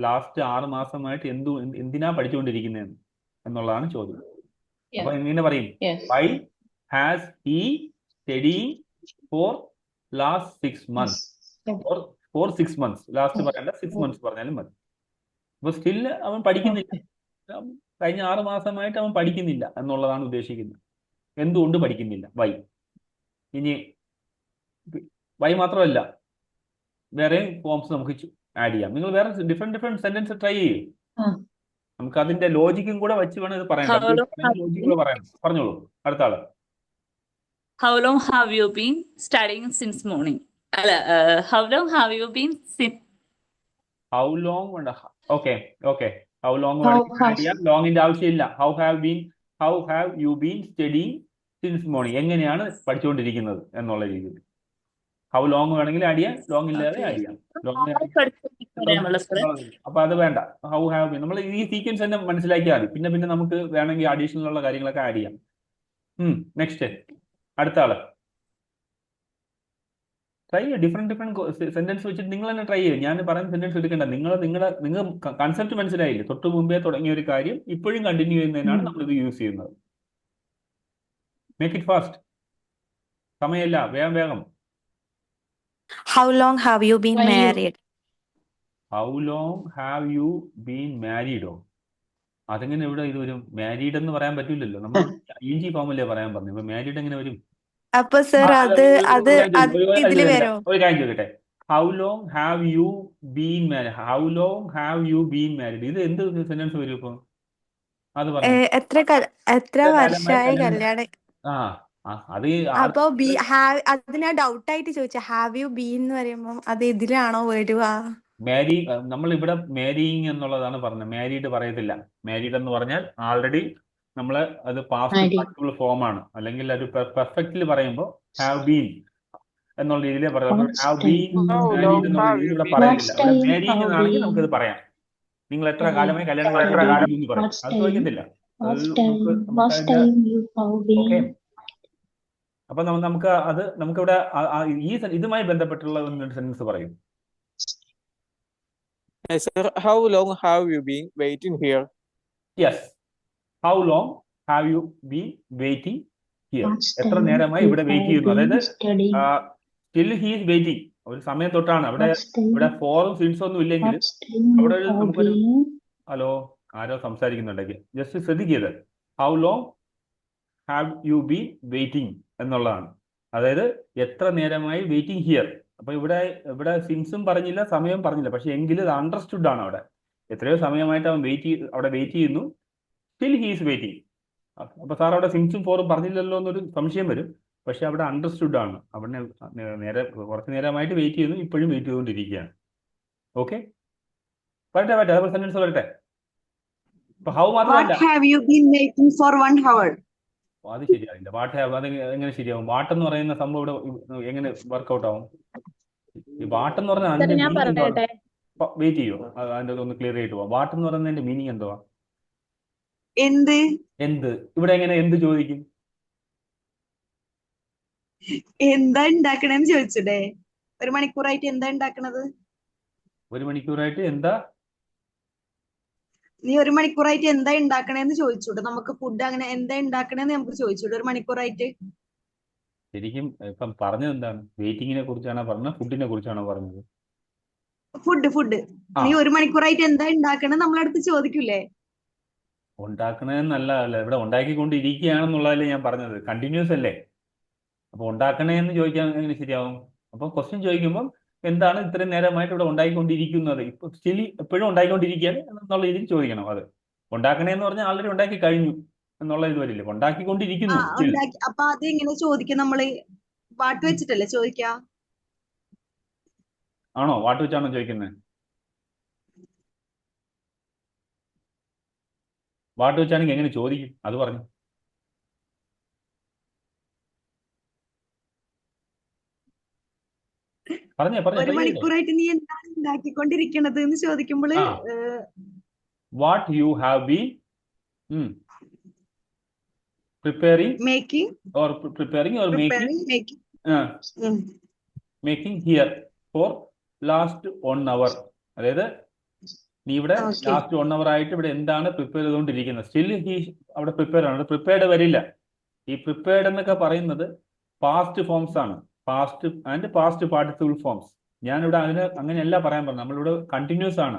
Last 6 മാസമായിട്ട് എന്തിനാ പഠിച്ചുകൊണ്ടിരിക്കുന്നത് എന്നുള്ളതാണ് ചോദ്യം. അപ്പൊ എങ്ങനെ പറയും? Why has he studying for last 6 months? For 6 months. Last പറയണ്ട, 6 months പറഞ്ഞാലും മതി. അപ്പൊ സ്റ്റിൽ അവൻ പഠിക്കുന്നില്ല. കഴിഞ്ഞ 6 മാസമായിട്ട് അവൻ പഠിക്കുന്നില്ല എന്നുള്ളതാണ് ഉദ്ദേശിക്കുന്നത്. എന്തുകൊണ്ട് പഠിക്കുന്നില്ല? വൈ. ഇനി വൈ മാത്രമല്ല, വേറെ ഫോംസ് നമുക്ക് ആഡ് ചെയ്യാം. നിങ്ങൾ വേറെ ഡിഫറെന്റ് സെന്റൻസ് ട്രൈ ചെയ്യും. നമുക്ക് അതിന്റെ ലോജിക്കും കൂടെ വെച്ച് വേണം ഇത് പറയാൻ. ലോജിക്കും കൂടെ പറയാം. പറഞ്ഞോളൂ, അടുത്ത ആള്. How long have you been studying since morning? How long have you been How long? Okay. How long? ലോങ്ങിന്റെ ആവശ്യമില്ല. How have you been studying since morning? എങ്ങനെയാണ് പഠിച്ചുകൊണ്ടിരിക്കുന്നത് എന്നുള്ള രീതിയിൽ ഹൗ ലോങ് വേണമെങ്കിൽ ആഡ് ചെയ്യാം, ലോങ് ഇല്ലാതെ ആഡ് ചെയ്യാം. അപ്പൊ അത് വേണ്ട. ഹൗ ഹാവ് ബീൻ നമ്മൾ ഈ സീക്വൻസ് തന്നെ മനസ്സിലാക്കിയാൽ മതി. പിന്നെ നമുക്ക് വേണമെങ്കിൽ അഡീഷണൽ ഉള്ള കാര്യങ്ങളൊക്കെ ആഡ് ചെയ്യാം. നെക്സ്റ്റ്, അടുത്ത ആള്. ട്രൈ ചെയ്യുക. ഡിഫറെന്റ് സെന്റൻസ് വെച്ചിട്ട് നിങ്ങൾ തന്നെ ട്രൈ ചെയ്യുക. ഞാൻ പറയുന്ന സെന്റൻസ് എടുക്കേണ്ട. നിങ്ങൾ കൺസെപ്റ്റ് മനസ്സിലായില്ലേ? തൊട്ട് മുമ്പേ തുടങ്ങിയ ഒരു കാര്യം ഇപ്പോഴും കണ്ടിന്യൂ ചെയ്യുന്നതിനാണ് നമ്മളിത് യൂസ് ചെയ്യുന്നത്. Make it fast. സമയമില്ല, വേഗം വേഗം. How long have you been 5 years. married? How long have you been മാരീഡോ? അതെങ്ങനെ ഇവിടെ ഇത് വരും? മാരീഡ് എന്ന് പറയാൻ പറ്റില്ലല്ലോ. നമ്മൾ ഇഞ്ചി ഫോമല്ലേ പറയാൻ പറഞ്ഞു. ഇപ്പൊ മാരീഡ് എങ്ങനെ വരും? അപ്പൊ സർ അത് അത് അത് ഇതില് വരോ? ഒരു കാര്യം ചോദിക്കട്ടെ. How long have you been married? How long have you been married? ഇത് എന്ത് സെന്റൻസ് വരും ഇപ്പൊ? അത് പറഞ്ഞു. എത്ര വർഷമായി കല്യാണം? ആ അത് അപ്പൊ അതിനാ ഡൗട്ട് ആയിട്ട് ചോദിച്ച ഹാവ് യു ബീൻ എന്ന് പറയുമ്പോ അത് ഇതിലാണോ വരുക? മാരി നമ്മൾ ഇവിടെ മാരിയിങ് എന്നുള്ളതാണ് പറഞ്ഞത്. മാരീഡ് പറയത്തില്ല. മാരീഡ് എന്ന് പറഞ്ഞാൽ ആൾറെഡി നമ്മൾ അത് പാസ്റ്റ് Married. പാർട്ടിക്കുലർ ഫോം ആണ്. അല്ലെങ്കിൽ ഒരു പെർഫെക്റ്റ്ലി പറയുമ്പോൾ ഹാവ് ബീൻ എന്നുള്ള രീതിയിലേ പറയാം. What's have been time? Married എന്നുള്ള രീതിയിൽ ഇവിടെ പറയുന്നില്ല. What's ഇവിടെ time മാരിയിങ് have എന്നാണെങ്കിൽ been? നമുക്കത് പറയാം. നിങ്ങൾ എത്ര Okay. കാലമായി കല്യാണം What's കഴിച്ചിട്ട് എന്ന് പറയും. What's അത് time? ചോദിക്കത്തില്ല. അത് What's നമുക്ക് time? What's അതിന്റെ time you have okay. been? അപ്പൊ നമുക്ക് അത് നമുക്കിവിടെ ഇതുമായി ബന്ധപ്പെട്ടുള്ള ഒന്ന് സെന്റൻസ് പറയും. Hey, sir, how long have you been waiting here? Yes. How long have you been waiting here? What's എത്ര time നേരമായി you ഇവിടെ വെയിറ്റ് have ചെയ്യുന്നു? അതായത് been studying? Still he's waiting. ഒരു സമയം തൊട്ടാണ് അവിടെ. What's time? ഇവിടെ ഫോറും സിൻസും ഒന്നും ഇല്ലെങ്കിൽ What's time അവിടെ you ഒരു have നമുക്കൊരു been? ഹലോ ആരോ സംസാരിക്കുന്നുണ്ടെങ്കിൽ ജസ്റ്റ് ശ്രദ്ധിക്കരുത്. How long have you been waiting എന്നുള്ളതാണ്. അതായത് എത്ര നേരമായി വെയിറ്റിംഗ് ഹിയർ. അപ്പൊ ഇവിടെ സിൻസും പറഞ്ഞില്ല, സമയം പറഞ്ഞില്ല. പക്ഷെ എങ്കിലും ഇത് അണ്ടർസ്റ്റുഡ് ആണ്. അവിടെ എത്രയോ സമയമായിട്ട് അവൻ അവിടെ വെയിറ്റ് ചെയ്യുന്നു. Still he's waiting. അപ്പൊ സാർ അവിടെ സിൻസും ഫോറും പറഞ്ഞില്ലല്ലോ എന്നൊരു സംശയം വരും. പക്ഷെ അവിടെ അണ്ടർസ്റ്റുഡ് ആണ്. അവിടെ കുറച്ച് നേരമായിട്ട് വെയിറ്റ് ചെയ്യുന്നു, ഇപ്പോഴും വെയിറ്റ് ചെയ്തുകൊണ്ടിരിക്കുകയാണ്. ഓക്കെ, വരട്ടെ അതേപോലെ സെന്റൻസ് വരട്ടെ. ഇപ്പൊ ഹൗ മാത്രമല്ല. What have you been waiting for 1 hour? അത് ശരിയാവില്ല. വാട്ട് ഹാവ് അത് എങ്ങനെ ശരിയാവും? വാട്ട് എന്ന് പറയുന്ന സംഭവം ഇവിടെ എങ്ങനെ വർക്ക്ഔട്ട് ആവും? ഈ വാട്ട് എന്ന് പറഞ്ഞാൽ അതിന്റെ ഞാൻ മീനിങ് എന്താണ്? പറയട്ടെ. വെയിറ്റ് ചെയ്യോ? അതിന്റെ ഒന്ന് ക്ലിയർ ആയിട്ട് പോവാം. വാട്ട് എന്ന് പറയുന്നതിന്റെ മീനിങ് എന്തുവാ? എന്ത് ഇവിടെ എങ്ങനെ എന്ത് ചോദിക്കും? എന്താ ഉണ്ടാക്കണേന്ന് ചോദിച്ചൂടെ? 1 മണിക്കൂറായിട്ട് എന്താ ഉണ്ടാക്കണത്? 1 മണിക്കൂറായിട്ട് എന്താ? നീ 1 മണിക്കൂറായിട്ട് എന്താ ഉണ്ടാക്കണേന്ന് ചോദിച്ചൂടെ? നമുക്ക് ഫുഡ് അങ്ങനെ എന്താ ഉണ്ടാക്കണേന്ന് നമുക്ക് ചോദിച്ചൂടെ 1 മണിക്കൂറായിട്ട്? ശരിക്കും ഇപ്പം പറഞ്ഞത് എന്താണ്? വെയിറ്റിങ്ങിനെ കുറിച്ചാണോ പറഞ്ഞത്? ഫുഡിനെ കുറിച്ചാണോ പറഞ്ഞത്? ഫുഡ് ആ. നീ 1 മണിക്കൂറായിട്ട് എന്താ ഉണ്ടാക്കണേ നമ്മളടുത്ത് ചോദിക്കൂലേ? ഉണ്ടാക്കണേന്നല്ല, ഇവിടെ ഉണ്ടാക്കിക്കൊണ്ടിരിക്കുകയാണെന്നുള്ളതല്ലേ ഞാൻ പറഞ്ഞത്. കണ്ടിന്യൂസ് അല്ലേ? അപ്പൊ ഉണ്ടാക്കണേ എന്ന് ചോദിക്കാൻ എങ്ങനെ ശരിയാവും? അപ്പൊ ക്വസ്റ്റ്യൻ ചോദിക്കുമ്പോൾ എന്താണ് ഇത്രയും നേരമായിട്ട് ഇവിടെ ഉണ്ടാക്കിക്കൊണ്ടിരിക്കുന്നത്? ഇപ്പൊ സ്റ്റിൽ എപ്പോഴും ഉണ്ടാക്കിക്കൊണ്ടിരിക്കുകയാണ് എന്നുള്ള രീതിയിൽ ചോദിക്കണം. അത് ഉണ്ടാക്കണേ എന്ന് പറഞ്ഞാൽ ആൾറെഡി ഉണ്ടാക്കി കഴിഞ്ഞു എന്നുള്ള ഇത് വരില്ലേ? ഉണ്ടാക്കിക്കൊണ്ടിരിക്കുന്നു still. ഉണ്ടാക്കി. അപ്പൊ അത് എങ്ങനെ ചോദിക്കാം? നമ്മള് പാട്ട് വെച്ചിട്ടല്ലേ ചോദിക്കാ? ആണോ? വാട്ട് വെച്ചാണോ ചോദിക്കുന്നത്? വാട്ട് വെച്ചാണെങ്കിൽ എങ്ങനെ ചോദിക്കും? അത് പറഞ്ഞു. പറഞ്ഞേ 1 മണിക്കൂറായിട്ട് നീ എന്താണ് ഉണ്ടാക്കിക്കൊണ്ടിരിക്കണത് എന്ന് ചോദിക്കുമ്പോള് ആ. What you have been preparing making or making here for last 1 hour. അതായത് നീ ഇവിടെ Okay. ലാസ്റ്റ് 1 hour ആയിട്ട് ഇവിടെ എന്താണ് പ്രിപ്പയർ ചെയ്തുകൊണ്ടിരിക്കുന്നത്? സ്റ്റിൽ ഹി അവിടെ പ്രിപ്പയർ ആണ്. പ്രിപ്പയർഡ് വരില്ല. ഈ പ്രിപ്പയർഡ് എന്നൊക്കെ പറയുന്നത് പാസ്റ്റ് ഫോംസ് ആണ്. Past and past participle forms. ഞാനിവിടെ അങ്ങനെയല്ല പറയാൻ പറഞ്ഞത്. നമ്മളിവിടെ കണ്ടിന്യൂസ് ആണ്.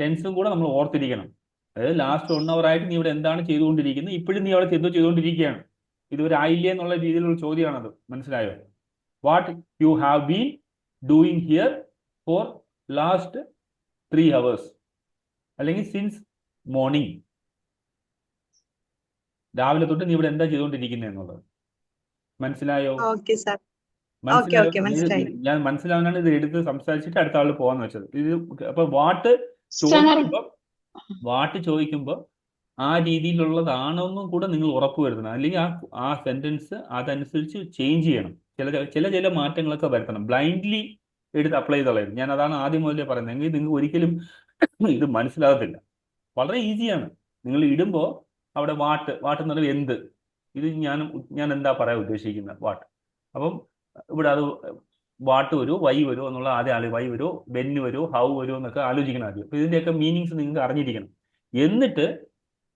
ടെൻസും കൂടെ നമ്മൾ ഓർത്തിരിക്കണം. അതായത് ലാസ്റ്റ് 1 hour ആയിട്ട് നീ ഇവിടെ എന്താണ് ചെയ്തുകൊണ്ടിരിക്കുന്നത്? ഇപ്പോഴും നീ അവിടെ ചെയ്തുകൊണ്ടിരിക്കുകയാണ്. ഇതൊരു ആയില്ലേ എന്നുള്ള രീതിയിലുള്ള ചോദ്യമാണത്. മനസ്സിലായോ? What you have been doing here for last 3 hours അല്ലെങ്കിൽ സിൻസ് മോർണിംഗ്. രാവിലെ തൊട്ട് നീ ഇവിടെ എന്താ ചെയ്തുകൊണ്ടിരിക്കുന്നത് എന്നുള്ളത്. മനസ്സിലായോ? Okay sir. മനസ്സിലായോ? ഓക്കെ, മനസ്സിലായി. ഞാൻ മനസ്സിലാവാനാണ് ഇത് എടുത്ത് സംസാരിച്ചിട്ട് അടുത്ത ആൾ പോകാന്ന് വെച്ചത്. ഇത് അപ്പൊ വാട്ട് ചോദിക്കുമ്പോ ആ രീതിയിലുള്ളതാണെന്നും കൂടെ നിങ്ങൾ ഉറപ്പുവരുത്തണം. അല്ലെങ്കിൽ ആ സെന്റൻസ് അതനുസരിച്ച് ചേഞ്ച് ചെയ്യണം. ചില മാറ്റങ്ങളൊക്കെ വരുത്തണം. ബ്ലൈൻഡ്ലി എടുത്ത് അപ്ലൈ ചെയ്തോളായിരുന്നു. ഞാൻ അതാണ് ആദ്യം മുതലേ പറയുന്നത്. എങ്കിൽ നിങ്ങൾക്ക് ഒരിക്കലും ഇത് മനസ്സിലാകത്തില്ല. വളരെ ഈസിയാണ്. നിങ്ങൾ ഇടുമ്പോൾ അവിടെ വാട്ട് എന്ന് പറയുന്നത് എന്ത്, ഇത് ഞാൻ എന്താ പറയാൻ ഉദ്ദേശിക്കുന്നത് വാട്ട്. അപ്പം ഇവിടെ അത് വാട്ട് വരുമോ വൈ വരുമോ എന്നുള്ള ആദ്യം വൈ വരുമോ വെന്ന് വരുമോ ഹൗ വരുമോ എന്നൊക്കെ ആലോചിക്കണം ആദ്യം. അപ്പോൾ ഇതിൻ്റെയൊക്കെ മീനിങ്സ് നിങ്ങൾക്ക് അറിഞ്ഞിരിക്കണം. എന്നിട്ട്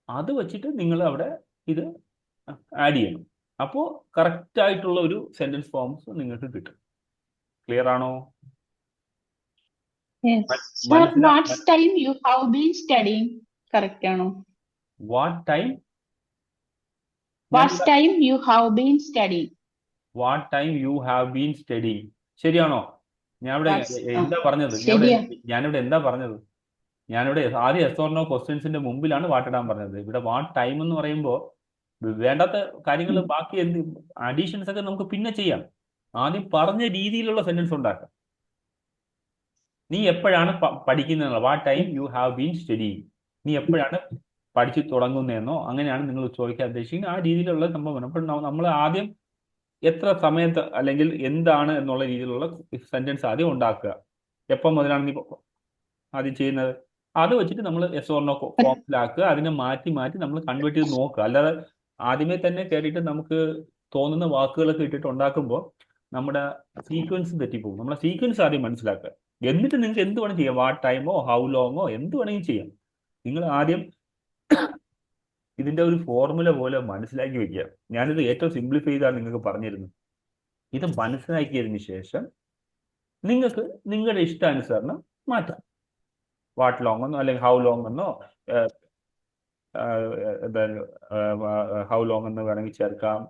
അത് വെച്ചിട്ട് നിങ്ങൾ അവിടെ ഇത് ആഡ് ചെയ്യണം. അപ്പോൾ കറക്റ്റ് ആയിട്ടുള്ള ഒരു സെന്റൻസ് ഫോംസ് നിങ്ങൾക്ക് കിട്ടും. ക്ലിയർ ആണോ? Yes. Sir, what time you have been studying? Correct ആണോ? What time What time you have been studying? What time you have been studying. ശരിയാണോ? ഞാനിവിടെ എന്താ പറഞ്ഞത്? ശരിയാ. ഞാനിവിടെ എന്താ പറഞ്ഞത്? ഞാനിവിടെ ആദ്യം എസ് ഓർ നോ ക്വസ്റ്റ്യൻസിന്റെ മുമ്പിലാണ് വാട്ടിടാൻ പറഞ്ഞത്. ഇവിടെ വാട്ട് ടൈം എന്ന് പറയുമ്പോൾ വേണ്ടാത്ത കാര്യങ്ങൾ ബാക്കി എന്ത് അഡീഷൻസ് ഒക്കെ നമുക്ക് പിന്നെ ചെയ്യാം. ആദ്യം പറഞ്ഞ രീതിയിലുള്ള സെന്റൻസ് ഉണ്ടാക്കാം. നീ എപ്പോഴാണ് പഠിക്കുന്നത്? What time you have been studying. നീ എപ്പോഴാണ് പഠിച്ചു തുടങ്ങുന്നതെന്നോ അങ്ങനെയാണ് നിങ്ങൾ ചോദിക്കാൻ ഉദ്ദേശിക്കുന്നത്. ആ രീതിയിലുള്ള സംഭവമാണ്. അപ്പോൾ നമ്മൾ ആദ്യം എത്ര സമയത്ത് അല്ലെങ്കിൽ എന്താണ് എന്നുള്ള രീതിയിലുള്ള സെന്റൻസ് ആദ്യം ഉണ്ടാക്കുക. എപ്പം മുതലാണ് നീ ആദ്യം ചെയ്യുന്നത്? അത് വെച്ചിട്ട് നമ്മൾ എസ് ഓർ നോ ഫോംസിലാക്കുക. അതിനെ മാറ്റി മാറ്റി നമ്മൾ കൺവേർട്ട് ചെയ്ത് നോക്കുക. അല്ലാതെ ആദ്യമേ തന്നെ കയറിയിട്ട് നമുക്ക് തോന്നുന്ന വാക്കുകളൊക്കെ ഇട്ടിട്ട് ഉണ്ടാക്കുമ്പോൾ നമ്മുടെ സീക്വൻസ് തെറ്റിപ്പോകും. നമ്മുടെ സീക്വൻസ് ആദ്യം മനസ്സിലാക്കുക. എന്നിട്ട് നിങ്ങൾക്ക് എന്ത് വേണം ചെയ്യാം. വാട്ട് ടൈമോ ഹൗ ലോങ്ങോ എന്ത് വേണമെങ്കിലും ചെയ്യാം. നിങ്ങൾ ആദ്യം ഇതിന്റെ ഒരു ഫോർമുല പോലെ മനസ്സിലാക്കി വെക്കുക. ഞാനിത് ഏറ്റവും സിംപ്ലിഫൈ ചെയ്താണ് നിങ്ങൾക്ക് പറഞ്ഞിരുന്നത്. ഇത് മനസ്സിലാക്കിയതിന് ശേഷം നിങ്ങൾക്ക് നിങ്ങളുടെ ഇഷ്ടാനുസരണം മാറ്റാം. വാട്ട് ലോങ് എന്നോ അല്ലെങ്കിൽ ഹൗ ലോങ് എന്നോ ഹൗ ലോങ് എന്ന് വേണമെങ്കിൽ ചേർക്കാം.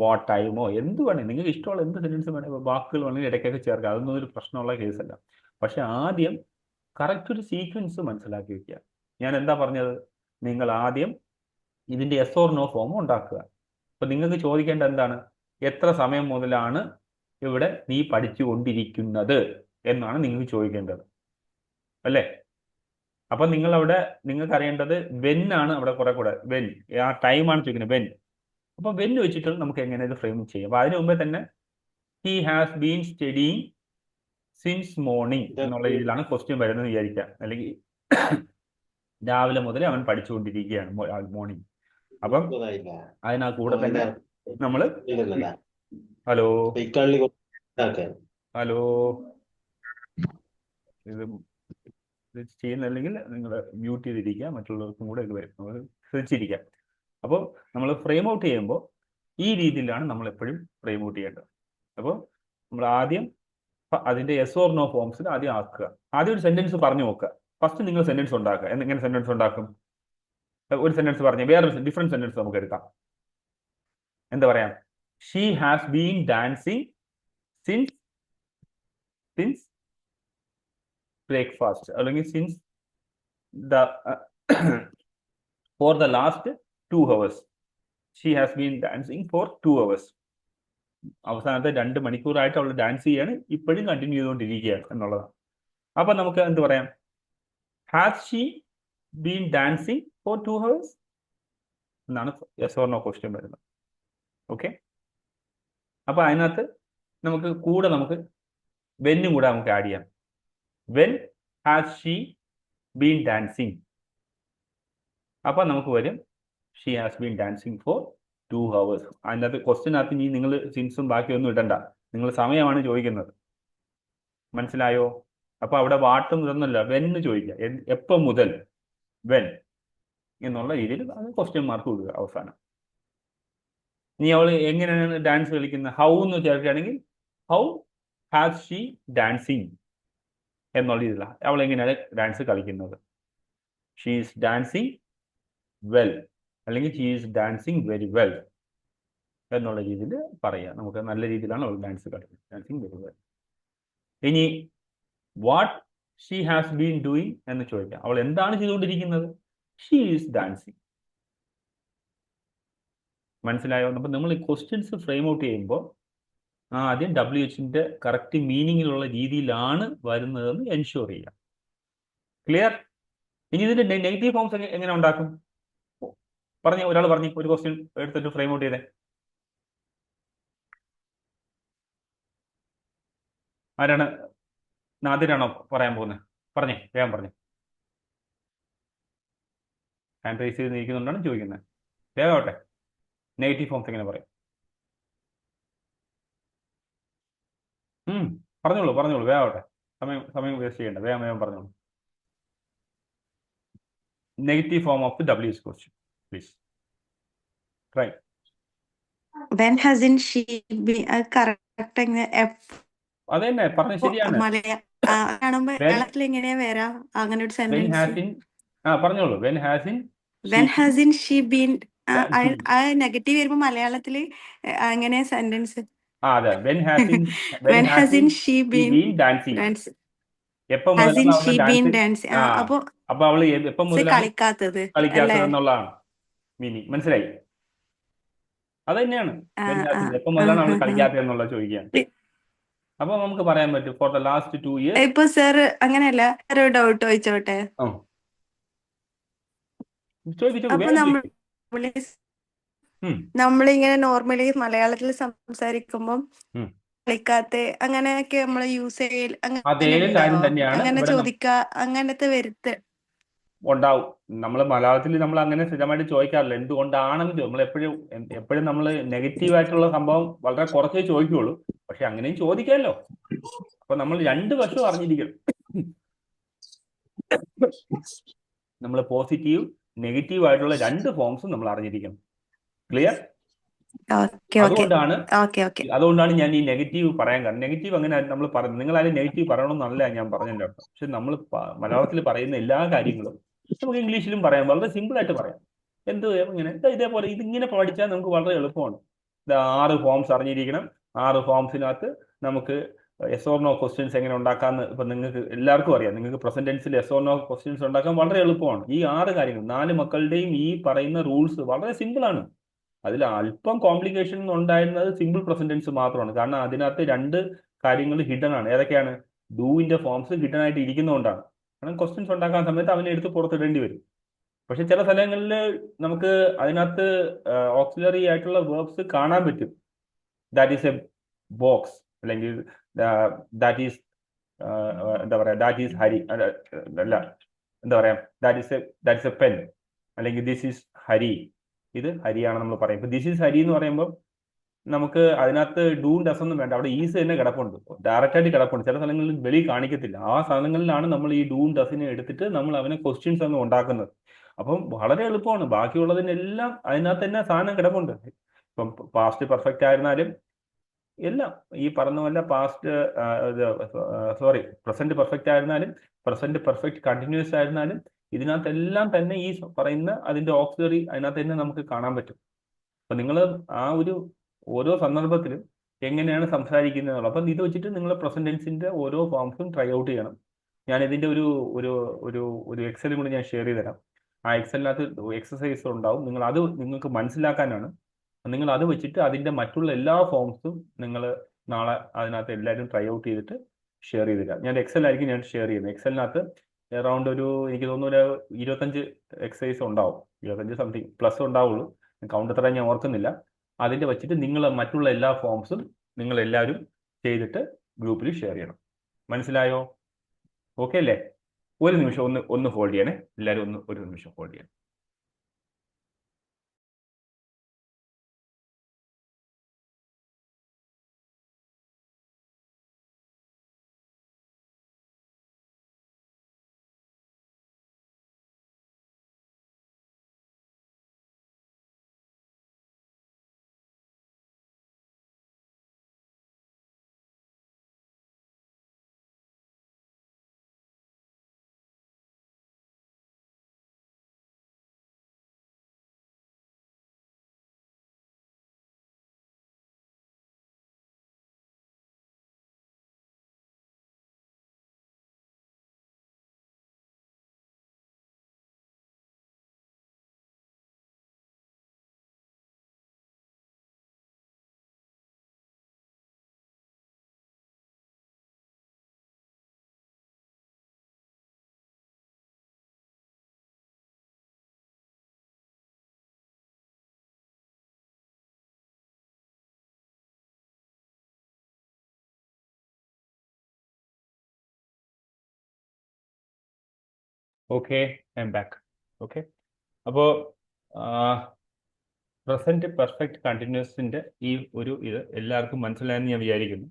വാട്ട് ടൈമോ എന്ത് വേണമെങ്കിൽ നിങ്ങൾക്ക് ഇഷ്ടമുള്ള എന്ത് സെന്റൻസ് വേണമെങ്കിൽ വാക്കുകൾ വേണമെങ്കിൽ ഇടയ്ക്കൊക്കെ ചേർക്കാം. അതൊന്നും ഒരു പ്രശ്നമുള്ള കേസല്ല. പക്ഷെ ആദ്യം കറക്റ്റ് ഒരു സീക്വൻസ് മനസ്സിലാക്കി വെക്കുക. ഞാൻ എന്താ പറഞ്ഞത്? നിങ്ങൾ ആദ്യം ഇതിന്റെ എസ് ഓർ നോ ഫോം ഉണ്ടാക്കുക. അപ്പൊ നിങ്ങൾക്ക് ചോദിക്കേണ്ട എന്താണ്? എത്ര സമയം മുതലാണ് ഇവിടെ നീ പഠിച്ചുകൊണ്ടിരിക്കുന്നത് എന്നാണ് നിങ്ങൾക്ക് ചോദിക്കേണ്ടത്, അല്ലേ? അപ്പൊ നിങ്ങൾക്ക് അറിയേണ്ടത് വെൻ ആണ്. അവിടെ കുറെ കൂടെ വെൻ, ആ ടൈമാണ് ചോദിക്കുന്നത്, വെൻ. അപ്പൊ വെൻ വെച്ചിട്ട് നമുക്ക് എങ്ങനെ ഇത് ഫ്രെയിം ചെയ്യാം. അപ്പൊ അതിന് മുമ്പേ തന്നെ he has been studying since morning എന്നുള്ള രീതിയിലാണ് ക്വസ്റ്റ്യൻ വരുന്നത് വിചാരിക്കാം. അല്ലെങ്കിൽ രാവിലെ മുതൽ അവൻ പഠിച്ചുകൊണ്ടിരിക്കുകയാണ് മോർണിംഗ്. അപ്പം അതിനാ കൂടെ തന്നെ നമ്മള് ഹലോ ഹലോ ഇത് ചെയ്യുന്നില്ലെങ്കിൽ നിങ്ങൾ മ്യൂട്ട് ചെയ്തിരിക്കുക. മറ്റുള്ളവർക്കും കൂടെ ഇത് വരും. നമ്മൾ ശ്രദ്ധിച്ചിരിക്കാം. അപ്പോൾ നമ്മൾ ഫ്രെയിം ഔട്ട് ചെയ്യുമ്പോൾ ഈ രീതിയിലാണ് നമ്മൾ എപ്പോഴും ഫ്രെയിം ഔട്ട് ചെയ്യേണ്ടത്. അപ്പോൾ നമ്മൾ ആദ്യം അതിന്റെ എസ് ഓർ നോ ഫോംസിൽ ആദ്യം ആക്കുക. ആദ്യം ഒരു സെന്റൻസ് പറഞ്ഞു നോക്കുക. ഫസ്റ്റ് നിങ്ങൾ സെന്റൻസ് ഉണ്ടാക്കുക. എങ്ങനെ സെന്റൻസ് ഉണ്ടാക്കും? ഒരു സെന്റൻസ് പറഞ്ഞ് വേറൊരു ഡിഫറെന്റ് സെന്റൻസ് നമുക്ക് എടുക്കാം. എന്താ പറയാം? She has been dancing since breakfast, അല്ലെങ്കിൽ since for the last 2 hours. She has been dancing for 2 hours. അവസാനത്തെ 2 മണിക്കൂറായിട്ട് അവൾ ഡാൻസ് ചെയ്യാണ്, ഇപ്പോഴും കണ്ടിന്യൂ ചെയ്തുകൊണ്ടിരിക്കുകയാണ് എന്നുള്ളതാണ്. അപ്പൊ നമുക്ക് എന്ത് പറയാം? Has she been dancing for 2 hours എന്നാണ് യെസ് ഓർ നോ ക്വസ്റ്റ്യൻ വരുന്നത്. ഓക്കെ. അപ്പൊ അതിനകത്ത് നമുക്ക് വെന്നും കൂടെ നമുക്ക് ആഡ് ചെയ്യാം. When has she been dancing. അപ്പൊ നമുക്ക് വരും she has been dancing for 2 hours. അതിനകത്ത് ക്വസ്റ്റ്യനകത്ത് ഇനി നിങ്ങൾ സിൻസും ബാക്കിയൊന്നും ഇടണ്ട. നിങ്ങൾ സമയമാണ് ചോദിക്കുന്നത്. മനസ്സിലായോ? അപ്പൊ അവിടെ വാട്ടും ഇതൊന്നുമല്ല, വെന്ന് ചോദിക്കുക. എപ്പം മുതൽ, വെൻ എന്നുള്ള രീതിയിൽ അത് ക്വസ്റ്റ്യൻ മാർക്ക് കൊടുക്കുക അവസാനം. ഇനി അവൾ എങ്ങനെയാണ് ഡാൻസ് കളിക്കുന്നത്? ഹൗ എന്ന് ചേർക്കുകയാണെങ്കിൽ ഹൗ ഹാസ് ഷീ ഡാൻസിങ് എന്നുള്ള രീതിയിലാണ് അവൾ എങ്ങനെയാണ് ഡാൻസ് കളിക്കുന്നത്. ഷീ ഈസ് ഡാൻസിങ് വെൽ, അല്ലെങ്കിൽ she is dancing very well എന്നുള്ള രീതിയിൽ പറയാം. നമുക്ക് നല്ല രീതിയിലാണ് അവൾ ഡാൻസ് കളിക്കുന്നത്, ഡാൻസിങ് വെരി വെൽ. ഇനി what she has been doing എന്ന് ചോദിക്കാം. അവൾ എന്താണ് ചെയ്തുകൊണ്ടിരിക്കുന്നത്? She is dancing. മനസ്സിലായോ? അപ്പൊ നമ്മൾ ഈ ക്വസ്റ്റ്യൻസ് ഫ്രെയിം ഔട്ട് ചെയ്യുമ്പോൾ ആദ്യം WHന്റെ കറക്റ്റ് മീനിങ്ങിലുള്ള രീതിയിലാണ് വരുന്നതെന്ന് എൻഷുർ ചെയ്യാം. ക്ലിയർ? ഇനി ഇതിന്റെ നെഗറ്റീവ് ഫോംസ് എങ്ങനെ ഉണ്ടാക്കും? ഒരാൾ പറഞ്ഞു, ഒരു ക്വസ്റ്റ്യൻ എടുത്തിട്ട് ഫ്രെയിം ഔട്ട് ചെയ്തേ. ആരാണ്? നാദിരാണോ പറയാൻ പോകുന്നത്? പറഞ്ഞേ, വേഗം പറഞ്ഞേ. ഹാൻഡ് റൈസ് ചെയ്ത് നിൽക്കുന്നുണ്ടാണ് ചോദിക്കുന്നത്. വേഗം ആവട്ടെ. നെഗറ്റീവ് ഫോംസ് എങ്ങനെ പറയും? പറഞ്ഞോളൂ വേഗം ആവട്ടെ. സമയം വേസ്റ്റ് ചെയ്യണ്ട, വേഗം പറഞ്ഞോളൂ. Negative form of the WH question please try. When hasn't she been correct അത് തന്നെ പറഞ്ഞ ശരിയാണ്. കാണുമ്പോ When മലയാളത്തിൽ എങ്ങനെയാ വരാം അങ്ങനെ ഒരു when സെന്റൻസ്? has in പറഞ്ഞോളൂ. When has in When hasn't she been dancing. Negative വരുമ്പോ മലയാളത്തില് അങ്ങനെ സെന്റൻസ് അതെ. When has in When hasn't she been dancing. dance? എപ്പം Hasn't മുതലാണ് she been ഡാൻസ്? dancing? അപ്പൊ അവള് എപ്പം മുതലാണ് കളിക്കാത്തത് അല്ലേ? കളിക്കാത്തത് എന്നുള്ളതാണ് മീനിങ്. മനസ്സിലായി? അത് തന്നെയാണ്. When has in എപ്പം മുതലാണ് അവള് കളിക്കാത്തത് എന്നുള്ള ചോദിക്കുകയാണ്. അപ്പൊ നമുക്ക് പറയാൻ പറ്റും ഫോർ ദ ലാസ്റ്റ് 2 years. ഇപ്പൊ സർ അങ്ങനെയല്ല, ഒരു ഡൗട്ട് ചോദിച്ചോട്ടെ? അപ്പൊ നമ്മളിങ്ങനെ നോർമലി മലയാളത്തിൽ സംസാരിക്കുമ്പോൾ കളിക്കാത്ത അങ്ങനെയൊക്കെ നമ്മൾ യൂസ് ചെയ്യൽ അതേ കാര്യം തന്നെയാണ് അങ്ങനെ ഇവിടെ ചോദിക്ക അങ്ങനത്തെ വരുത്ത് ഉണ്ടാവും. നമ്മൾ മലയാളത്തിൽ നമ്മൾ അങ്ങനെ സ്ഥിരമായിട്ട് ചോദിക്കാറില്ല. എന്തുകൊണ്ടാണെന്ന് നമ്മൾ എപ്പോഴും നമ്മൾ നെഗറ്റീവ് ആയിട്ടുള്ള സംഭവം വളരെ കുറച്ചേ ചോദിക്കുള്ളൂ. പക്ഷെ അങ്ങനെയും ചോദിക്കാമല്ലോ. അപ്പൊ നമ്മൾ രണ്ട് വശവും അറിഞ്ഞിരിക്കണം. നമ്മൾ പോസിറ്റീവ് നെഗറ്റീവ് ആയിട്ടുള്ള രണ്ട് ഫോംസും നമ്മൾ അറിഞ്ഞിരിക്കണം. ക്ലിയർ? അതുകൊണ്ടാണ് ഞാൻ ഈ നെഗറ്റീവ് പറയാൻ കാരണം. നെഗറ്റീവ് അങ്ങനെ നമ്മൾ പറഞ്ഞു, നിങ്ങൾ അതിന് നെഗറ്റീവ് പറയണമെന്നല്ല ഞാൻ പറഞ്ഞതിൻ്റെ അർത്ഥം. പക്ഷെ നമ്മൾ മലയാളത്തിൽ പറയുന്ന എല്ലാ കാര്യങ്ങളും നമുക്ക് ഇംഗ്ലീഷിലും പറയാം, വളരെ സിമ്പിൾ ആയിട്ട് പറയാം. ഇതേപോലെ ഇതിങ്ങനെ പഠിച്ചാൽ നമുക്ക് വളരെ എളുപ്പമാണ്. 6 ഫോംസ് അറിഞ്ഞിരിക്കണം. 6 ഫോംസിനകത്ത് നമുക്ക് എസ് ഓർ നോ ക്വസ്റ്റ്യൻസ് എങ്ങനെ ഉണ്ടാക്കാമെന്ന് ഇപ്പം നിങ്ങൾക്ക് എല്ലാവർക്കും അറിയാം. നിങ്ങൾക്ക് പ്രസന്റ് ടെൻസിൽ എസ് ഓർ നോ ക്വസ്റ്റ്യൻസ് ഉണ്ടാക്കാൻ വളരെ എളുപ്പമാണ്. ഈ 6 കാര്യങ്ങൾ 4 മക്കളുടെയും ഈ പറയുന്ന റൂൾസ് വളരെ സിമ്പിളാണ്. അതിൽ അല്പം കോംപ്ലിക്കേഷൻ ഉണ്ടായിരുന്നത് സിമ്പിൾ പ്രസന്റ് ടെൻസ് മാത്രമാണ്. കാരണം അതിനകത്ത് 2 കാര്യങ്ങൾ ഹിഡൻ ആണ്. ഏതൊക്കെയാണ്? ഡൂവിന്റെ ഫോംസ് ഹിഡൻ ആയിട്ട് ഇരിക്കുന്നതുകൊണ്ടാണ്. കാരണം ക്വസ്റ്റ്യൻസ് ഉണ്ടാക്കാൻ സമയത്ത് അവനെ എടുത്ത് പുറത്തിടേണ്ടി വരും. പക്ഷെ ചില സ്ഥലങ്ങളിൽ നമുക്ക് അതിനകത്ത് ഓക്സിലറി ആയിട്ടുള്ള വേർബ്സ് കാണാൻ പറ്റും. ദാറ്റ് ഈസ് എ ബോക്സ്, അല്ലെങ്കിൽ ദാറ്റ് ഈസ് എന്താ പറയാ, ദാറ്റ് ഈസ് ഹരി അല്ല, എന്താ പറയാ, ദാറ്റ് ഈസ് എ പെൻ, അല്ലെങ്കിൽ ദിസ് ഈസ് ഹരി, ഇത് ഹരിയാണ് നമ്മൾ പറയും. ഇപ്പൊ ദിസ് ഈസ് ഹരി എന്ന് പറയുമ്പോൾ നമുക്ക് അതിനകത്ത് ഡൂ ഡസ് ഒന്നും വേണ്ട, അവിടെ ഈസ് തന്നെ കിടപ്പുണ്ട്, ഡയറക്റ്റ് ആയിട്ട് കിടപ്പുണ്ട്. ചില സ്ഥലങ്ങളിൽ വെളി കാണിക്കത്തില്ല. ആ സ്ഥലങ്ങളിലാണ് നമ്മൾ ഈ ഡൂ ഡസിനെ എടുത്തിട്ട് നമ്മൾ അവനെ ക്വസ്റ്റ്യൻസ് ആണ് ഉണ്ടാക്കുന്നത്. അപ്പം വളരെ എളുപ്പമാണ്. ബാക്കിയുള്ളതിനെല്ലാം അതിനകത്ത് തന്നെ സാധനം കിടപ്പുണ്ട്. ഇപ്പം പാസ്റ്റ് പെർഫെക്റ്റ് ആയിരുന്നാലും എല്ലാം ഈ പറഞ്ഞ പോലെ പ്രസന്റ് പെർഫെക്റ്റ് ആയിരുന്നാലും പ്രസന്റ് പെർഫെക്റ്റ് കണ്ടിന്യൂസ് ആയിരുന്നാലും ഇതിനകത്തെല്ലാം തന്നെ ഈ പറയുന്ന അതിന്റെ ഓക്സിലറി അതിനകത്ത് തന്നെ നമുക്ക് കാണാൻ പറ്റും. അപ്പൊ നിങ്ങൾ ആ ഒരു ഓരോ സന്ദർഭത്തിലും എങ്ങനെയാണ് സംസാരിക്കുന്നത്. അപ്പം ഇത് വെച്ചിട്ട് നിങ്ങൾ പ്രസന്റ് ടെൻസിന്റെ ഓരോ ഫോംസും ട്രൈ ഔട്ട് ചെയ്യണം. ഞാൻ ഇതിന്റെ ഒരു എക്സലും കൂടി ഞാൻ ഷെയർ ചെയ്ത് തരാം. ആ എക്സലിനകത്ത് എക്സസൈസ് ഉണ്ടാവും. നിങ്ങൾക്ക് മനസ്സിലാക്കാനാണ്. നിങ്ങൾ അത് വെച്ചിട്ട് അതിന്റെ മറ്റുള്ള എല്ലാ ഫോംസും നിങ്ങൾ നാളെ അതിനകത്ത് എല്ലാവരും ട്രൈ ഔട്ട് ചെയ്തിട്ട് ഷെയർ ചെയ്ത് തരാം. ഞാൻ എക്സൽ ആയിരിക്കും ഞാൻ ഷെയർ ചെയ്യുന്നത്. എക്സലിനകത്ത് അറൗണ്ട് എനിക്ക് തോന്നുന്നു 25 എക്സസൈസ് ഉണ്ടാവും. 25 സംതിങ് പ്ലസ് ഉണ്ടാവുള്ളൂ. കൗണ്ട് എത്ര ഞാൻ ഓർക്കുന്നില്ല. അതിന്റെ വെച്ചിട്ട് നിങ്ങൾ മറ്റുള്ള എല്ലാ ഫോംസും നിങ്ങൾ എല്ലാവരും ചെയ്തിട്ട് ഗ്രൂപ്പിൽ ഷെയർ ചെയ്യണം. മനസ്സിലായോ? ഓക്കെ അല്ലേ? ഒരു നിമിഷം ഒന്ന് ഹോൾഡ് ചെയ്യണേ. എല്ലാവരും ഒരു നിമിഷം ഹോൾഡ് ചെയ്യണം. Okay, I M back. Okay, അപ്പോൾ പ്രസന്റ് പെർഫെക്റ്റ് കണ്ടിന്യൂസിന്റെ ഈ ഇത് എല്ലാവർക്കും മനസ്സിലായെന്ന് ഞാൻ വിചാരിക്കുന്നു.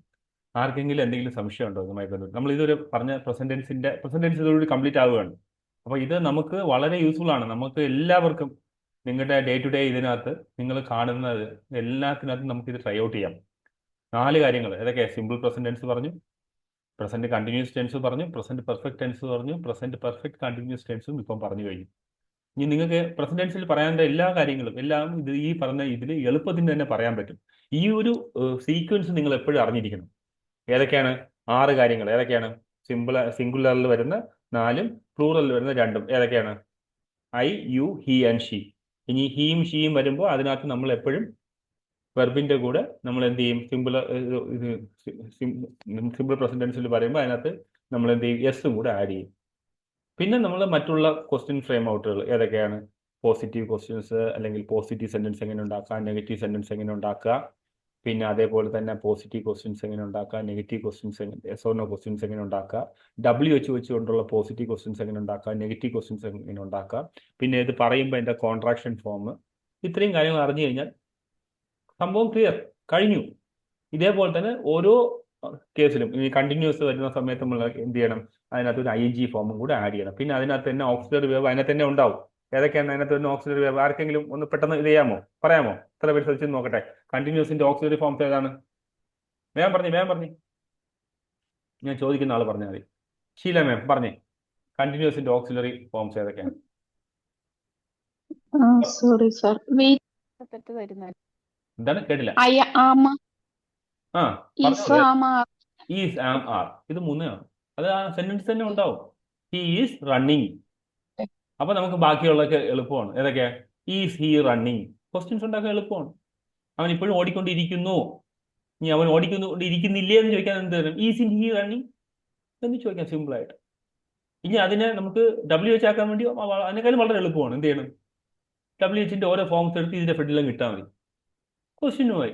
ആർക്കെങ്കിലും എന്തെങ്കിലും സംശയം ഉണ്ടോ ഇതുമായി ബന്ധപ്പെട്ട്? നമ്മൾ ഇതൊരു പറഞ്ഞ പ്രസന്റ് ഇതോടുകൂടി കംപ്ലീറ്റ് ആവുകയാണ്. അപ്പോൾ ഇത് നമുക്ക് വളരെ യൂസ്ഫുൾ ആണ്. നമുക്ക് എല്ലാവർക്കും നിങ്ങളുടെ ഡേ ടു ഡേ ഇതിനകത്ത് നിങ്ങൾ കാണുന്നത് എല്ലാത്തിനകത്തും നമുക്ക് ഇത് ട്രൈ ഔട്ട് ചെയ്യാം. 4 കാര്യങ്ങൾ ഏതൊക്കെ? സിമ്പിൾ പ്രസന്റ് ടെൻസ് പറഞ്ഞു, പ്രസന്റ് കണ്ടിന്യൂസ് ടെൻസ് പറഞ്ഞു, പ്രസന്റ് പെർഫെക്റ്റ് ടെൻസ് പറഞ്ഞു, പ്രസന്റ് പെർഫെക്റ്റ് കണ്ടിന്യൂസ് ടെൻസും ഇപ്പം പറഞ്ഞു കഴിഞ്ഞു. ഇനി നിങ്ങൾക്ക് പ്രസന്റ് ടെൻസിൽ പറയാനുള്ള എല്ലാ കാര്യങ്ങളും എല്ലാം ഈ പറഞ്ഞ ഇതിൽ എളുപ്പത്തിന് തന്നെ പറയാൻ പറ്റും. ഈ ഒരു സീക്വൻസ് നിങ്ങൾ എപ്പോഴും അറിഞ്ഞിരിക്കണം. ഏതൊക്കെയാണ് 6 കാര്യങ്ങൾ? ഏതൊക്കെയാണ്? സിംഗുലറിൽ വരുന്ന 4, പ്ലൂറലിൽ വരുന്ന 2. ഏതൊക്കെയാണ്? I, you, he and she. ഇനി ഹീയും ഷീയും വരുമ്പോൾ അതിനകത്ത് നമ്മൾ എപ്പോഴും വെർബിന്റെ കൂടെ നമ്മൾ എന്ത് ചെയ്യും? സിമ്പിൾ പ്രസന്റ് ടെൻസിൽ പറയുമ്പോൾ അതിനകത്ത് നമ്മൾ എന്ത് ചെയ്യും? എസും കൂടെ ആഡ് ചെയ്യും. പിന്നെ നമ്മൾ മറ്റുള്ള ക്വസ്റ്റ്യൻ ഫ്രെയിം ഔട്ടുകൾ ഏതൊക്കെയാണ്? പോസിറ്റീവ് ക്വസ്റ്റ്യൻസ് അല്ലെങ്കിൽ പോസിറ്റീവ് സെന്റൻസ് എങ്ങനെ ഉണ്ടാക്കുക, നെഗറ്റീവ് സെന്റൻസ് എങ്ങനെ ഉണ്ടാക്കുക, പിന്നെ അതേപോലെ തന്നെ പോസിറ്റീവ് ക്വസ്റ്റ്യൻസ് എങ്ങനെ ഉണ്ടാക്കുക, negative questions yes or no questions എങ്ങനെ ഉണ്ടാക്കുക, വെച്ചുകൊണ്ടുള്ള പോസിറ്റീവ് ക്വസ്റ്റ്യൻസ് എങ്ങനെ ഉണ്ടാക്കുക, നെഗറ്റീവ് ക്വസ്റ്റ്യൻസ് എങ്ങനെ ഉണ്ടാക്കുക, പിന്നെ ഇത് പറയുമ്പോൾ അതിൻ്റെ കോൺട്രാക്ഷൻ ഫോം. ഇത്രയും കാര്യങ്ങൾ അറിഞ്ഞു കഴിഞ്ഞാൽ സംഭവം ക്ലിയർ കഴിഞ്ഞു. ഇതേപോലെ തന്നെ ഓരോ കേസിലും ഈ കണ്ടിന്യൂസ് വരുന്ന സമയത്ത് നമ്മൾ എന്ത് ചെയ്യണം? അതിനകത്ത് ഒരു ING ഫോമും കൂടെ ആഡ് ചെയ്യണം. പിന്നെ അതിനകത്ത് തന്നെ ഓക്സിലറി വേർബ് അതിനകത്ത് തന്നെ ഉണ്ടാവും. ഏതൊക്കെയാണ് അതിനകത്ത് തന്നെ ഓക്സിലറി വേർബ്? ആർക്കെങ്കിലും ഒന്ന് പെട്ടെന്ന് ഇത് ചെയ്യാമോ? പറയാമോ? എത്ര പേര് ശ്രദ്ധിച്ച് നോക്കട്ടെ. കണ്ടിന്യൂസിന്റെ ഓക്സിലറി ഫോംസ് ഏതാണ്? വേഗം പറഞ്ഞു. ഞാൻ ചോദിക്കുന്ന ആൾ പറഞ്ഞാൽ മതി. ഷീല മാം പറഞ്ഞേ, കണ്ടിന്യൂസിന്റെ ഓക്സിലറി ഫോംസ് ഏതൊക്കെയാണ്? Sorry, sir. Wait. എന്താണ്? കേട്ടില്ല. I am, ആ is, am, are. Is, am, are. ഇത് 3 ആണ്. അത് ആ സെന്റൻസ് തന്നെ ഉണ്ടാവും. He is running. അപ്പൊ നമുക്ക് ബാക്കിയുള്ളതൊക്കെ എളുപ്പമാണ്. ഏതൊക്കെയാ? Is he running. ക്വസ്റ്റ്യൻസ് ഉണ്ടാക്കാൻ എളുപ്പമാണ്. അവൻ ഇപ്പോഴും ഓടിക്കൊണ്ടിരിക്കുന്നു. ഇനി അവൻ ഓടിക്കൊണ്ടിരിക്കുന്നില്ലേ എന്ന് ചോദിക്കാൻ എന്ത് തരും? ഈസ് ഇൻ ഹി റണ്ണിങ് എന്ന് ചോദിക്കാം സിമ്പിൾ ആയിട്ട്. ഇനി അതിനെ നമുക്ക് WH ആക്കാൻ വേണ്ടി അതിനേക്കാളും വളരെ എളുപ്പമാണ്. എന്ത് ചെയ്യണം? WHന്റെ ഓരോ ഫോംസ് എടുത്ത് ഇതിന്റെ ഫ്രണ്ടിലും കിട്ടാൻ മതി, ക്വസ്റ്റ്യനുമായി.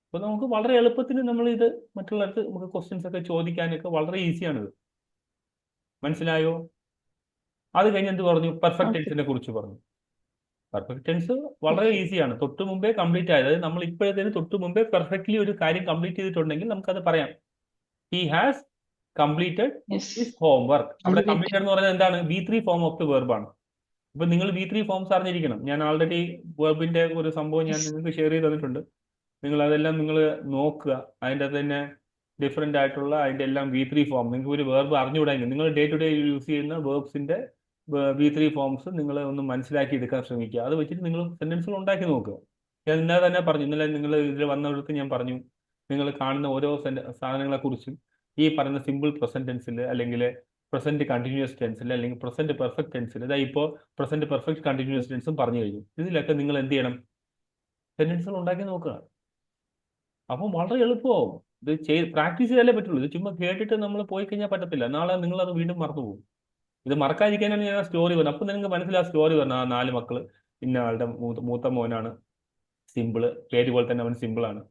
അപ്പൊ നമുക്ക് വളരെ എളുപ്പത്തിന് നമ്മൾ ഇത് മറ്റുള്ളവർക്ക് നമുക്ക് ക്വസ്റ്റ്യൻസ് ഒക്കെ ചോദിക്കാനൊക്കെ വളരെ ഈസിയാണിത്. മനസ്സിലായോ? അത് കഴിഞ്ഞ് എന്ത് പറഞ്ഞു? പെർഫെക്റ്റ് ടെൻസിനെ കുറിച്ച് പറഞ്ഞു. പെർഫെക്റ്റ് ടെൻസ് വളരെ ഈസിയാണ്. തൊട്ട് മുമ്പേ കംപ്ലീറ്റ് ആയത്. അതായത് നമ്മൾ ഇപ്പോഴത്തേന് തൊട്ട് മുമ്പേ പെർഫെക്റ്റ്ലി ഒരു കാര്യം കംപ്ലീറ്റ് ചെയ്തിട്ടുണ്ടെങ്കിൽ നമുക്കത് പറയാം. He has completed Yes. His homework. അവിടെ Completed. കംപ്ലീറ്റഡ് എന്ന് പറഞ്ഞാൽ എന്താണ്? V3 form of the വെർബാണ്. അപ്പൊ നിങ്ങൾ V3 ഫോംസ് അറിഞ്ഞിരിക്കണം. ഞാൻ ആൾറെഡി വെർബിന്റെ ഒരു സംഭവം ഞാൻ നിങ്ങൾക്ക് ഷെയർ ചെയ്ത് തന്നിട്ടുണ്ട്. നിങ്ങൾ അതെല്ലാം നിങ്ങൾ നോക്കുക. അതിൻ്റെ അത് തന്നെ ഡിഫറെൻ്റ് ആയിട്ടുള്ള അതിൻ്റെ എല്ലാം V3 ഫോം. നിങ്ങൾക്ക് ഒരു വേർബ് അറിഞ്ഞുകൂടാങ്കിൽ നിങ്ങൾ ഡേ ടു ഡേ യൂസ് ചെയ്യുന്ന വേർബ്സിന്റെ V3 ഫോംസ് നിങ്ങൾ ഒന്ന് മനസ്സിലാക്കി എടുക്കാൻ ശ്രമിക്കുക. അത് വെച്ചിട്ട് നിങ്ങൾ സെന്റൻസുകൾ ഉണ്ടാക്കി നോക്കുക. ഞാൻ ഇന്നലെ തന്നെ പറഞ്ഞു, ഇന്നലെ നിങ്ങൾ ഇതിൽ വന്നവർക്ക് ഞാൻ പറഞ്ഞു, നിങ്ങൾ കാണുന്ന ഓരോ സാധനങ്ങളെ കുറിച്ചും ഈ പറയുന്ന സിമ്പിൾ പ്രസന്റ് ടെൻസിൽ അല്ലെങ്കിൽ പ്രസന്റ് കണ്ടിന്യൂസ് ടെൻസിൽ അല്ലെങ്കിൽ പ്രസന്റ് പെർഫെക്റ്റ് ടെൻസിൽ, ഇതാ ഇപ്പോൾ പ്രസന്റ് പെർഫെക്റ്റ് കണ്ടിന്യൂസ് ടെൻസും പറഞ്ഞു കഴിഞ്ഞു. ഇതിലൊക്കെ നിങ്ങൾ എന്ത് ചെയ്യണം? സെന്റൻസുകൾ ഉണ്ടാക്കി നോക്കുക. അപ്പം വളരെ എളുപ്പമാവും. ഇത് പ്രാക്ടീസ് ചെയ്താലേ പറ്റുള്ളൂ. ഇത് ചുമ്മാ കേട്ടിട്ട് നമ്മൾ പോയി കഴിഞ്ഞാൽ പറ്റത്തില്ല. നാളെ നിങ്ങളത് വീണ്ടും മറന്നുപോകും. ഇത് മറക്കാതിരിക്കാനാണ് ഞാൻ ആ സ്റ്റോറി പറഞ്ഞത്. അപ്പം നിങ്ങൾക്ക് മനസ്സിലാ സ്റ്റോറി പറഞ്ഞു. ആ 4 മക്കള് ഇന്ന ആളുടെ മൂത്ത മോനാണ് സിമ്പിള്, പേര് പോലെ തന്നെ അവൻ സിമ്പിളാണ്.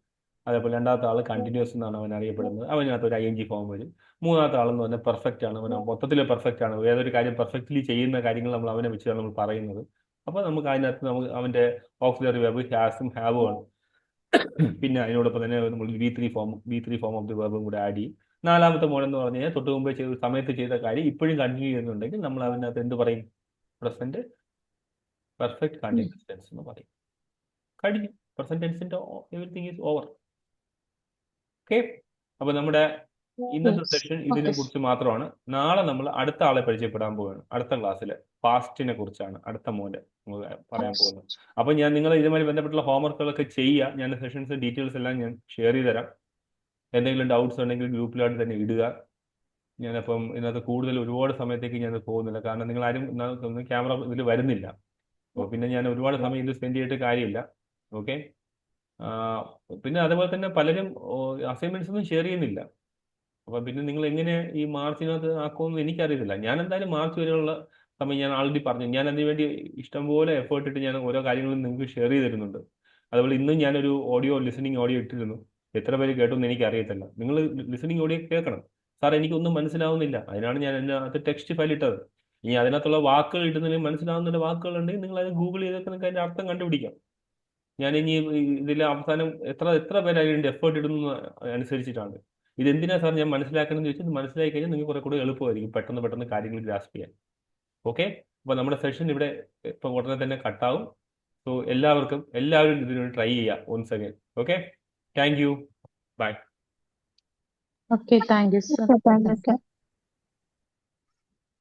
അതേപോലെ രണ്ടാമത്തെ ആൾ കണ്ടിന്യൂസ് എന്നാണ് അവൻ അറിയപ്പെടുന്നത്. അവനകത്ത് ഒരു ING ഫോം വരും. മൂന്നാമത്തെ ആളെന്ന് പറഞ്ഞാൽ പെർഫെക്റ്റ് ആണ്. അവൻ മൊത്തത്തിൽ പെർഫെക്റ്റ് ആണ്. ഏതൊരു കാര്യം പെർഫെക്റ്റ്ലി ചെയ്യുന്ന കാര്യങ്ങൾ നമ്മൾ അവനെ വെച്ചാണ് നമ്മൾ പറയുന്നത്. അപ്പോൾ നമുക്ക് അതിനകത്ത് നമുക്ക് അവന്റെ ഓക്സിലറി വെർബ് ഹാസും ഹാവും ആണ്. പിന്നെ അതിനോടൊപ്പം തന്നെ നമ്മൾ V3 ഫോം ഓഫ് ദി വെർബും കൂടെ ആഡ് ചെയ്യും. 4ാമത്തെ മോൻ എന്ന് പറഞ്ഞു കഴിഞ്ഞാൽ തൊട്ട് മുമ്പേ സമയത്ത് ചെയ്ത കാര്യം ഇപ്പോഴും കണ്ടിന്യൂ ചെയ്യുന്നുണ്ടെങ്കിൽ നമ്മൾ അതിനകത്ത് എന്ത് പറയും? പ്രസന്റ് പെർഫെക്റ്റ് കണ്ടിന്യൂസ് ടെൻസ് എന്ന് പറയും. കഴിഞ്ഞു. പ്രസന്റ് ടെൻസിന്റെ എവരിതിങ് ഈസ് ഓവർ. ഓക്കെ. അപ്പൊ നമ്മുടെ ഇന്നത്തെ സെഷൻ ഇതിനെ കുറിച്ച് മാത്രമാണ്. നാളെ നമ്മൾ അടുത്ത ആളെ പരിചയപ്പെടാൻ പോവുകയാണ്. അടുത്ത ക്ലാസ്സിൽ പാസ്റ്റിനെ കുറിച്ചാണ് അടുത്ത മോന്റെ പറയാൻ പോകുന്നത്. അപ്പൊ ഞാൻ നിങ്ങൾ ഇതുമായി ബന്ധപ്പെട്ടുള്ള ഹോംവർക്കുകളൊക്കെ ചെയ്യുക. ഞാൻ സെഷൻസ് ഡീറ്റെയിൽസ് എല്ലാം ഞാൻ ഷെയർ ചെയ്ത് തരാം. എന്തെങ്കിലും ഡൗട്ട്സ് ഉണ്ടെങ്കിൽ ഗ്രൂപ്പിലായിട്ട് തന്നെ ഇടുക. ഞാനപ്പം ഇതിനകത്ത് കൂടുതൽ ഒരുപാട് സമയത്തേക്ക് ഞാൻ പോകുന്നില്ല. കാരണം നിങ്ങൾ ആരും ക്യാമറ ഇതിൽ വരുന്നില്ല. അപ്പോൾ പിന്നെ ഞാൻ ഒരുപാട് സമയം ഇതിൽ സ്പെൻഡ് ചെയ്തിട്ട് കാര്യമില്ല. ഓക്കെ. പിന്നെ അതേപോലെ തന്നെ പലരും അസൈൻമെന്റ്സ് ഒന്നും ഷെയർ ചെയ്യുന്നില്ല. അപ്പം പിന്നെ നിങ്ങൾ എങ്ങനെ ഈ മാർച്ചിനകത്ത് ആക്കുമെന്ന് എനിക്കറിയത്തില്ല. ഞാൻ എന്തായാലും മാർച്ച് വരെയുള്ള സമയം ഞാൻ ആൾറെഡി പറഞ്ഞു. ഞാൻ അതിന് വേണ്ടി ഇഷ്ടംപോലെ എഫേർട്ട് ഇട്ട് ഞാൻ ഓരോ കാര്യങ്ങളും നിങ്ങൾക്ക് ഷെയർ ചെയ്ത് തരുന്നുണ്ട്. അതുപോലെ ഇന്നും ഞാനൊരു ലിസണിങ് ഓഡിയോ ഇട്ടിരുന്നു. എത്ര പേര് കേട്ടൊന്നും എനിക്ക് അറിയത്തില്ല. നിങ്ങൾ ലിസണിങ് ഓഡിയോ കേൾക്കണം. സാർ എനിക്കൊന്നും മനസ്സിലാവുന്നില്ല, അതിനാണ് ഞാൻ അതിനകത്ത് ടെക്സ്റ്റ് ഫയൽ ഇട്ടത്. ഇനി അതിനകത്തുള്ള വാക്കുകൾ ഇടുന്നതിന് മനസ്സിലാവുന്ന വാക്കുകൾ ഉണ്ടെങ്കിൽ നിങ്ങൾ അത് ഗൂഗിൾ ചെയ്തൊക്കെ നിങ്ങൾക്ക് അതിന്റെ അർത്ഥം കണ്ടുപിടിക്കാം. ഞാൻ ഇനി ഇതിൽ അവസാനം എത്ര പേര് അതിൻ്റെ എഫേർട്ട് ഇടുന്ന അനുസരിച്ചിട്ടാണ്. ഇതെന്തിനാ സാർ ഞാൻ മനസ്സിലാക്കണം എന്ന് ചോദിച്ചാൽ ഇത് മനസ്സിലാക്കി കഴിഞ്ഞാൽ നിങ്ങൾക്ക് കുറെ കൂടെ എളുപ്പമായിരിക്കും പെട്ടെന്ന് കാര്യങ്ങൾ ഗ്രാസ്പ് ചെയ്യാൻ. ഓക്കെ, അപ്പോൾ നമ്മുടെ സെഷൻ ഇവിടെ ഇപ്പൊ ഉടനെ തന്നെ കട്ടാവും. സോ എല്ലാവരും ഇതിനൊരു ട്രൈ ചെയ്യാം once again. Okay, thank you, bye. Okay, thank you, sir. Okay, thank you, sir.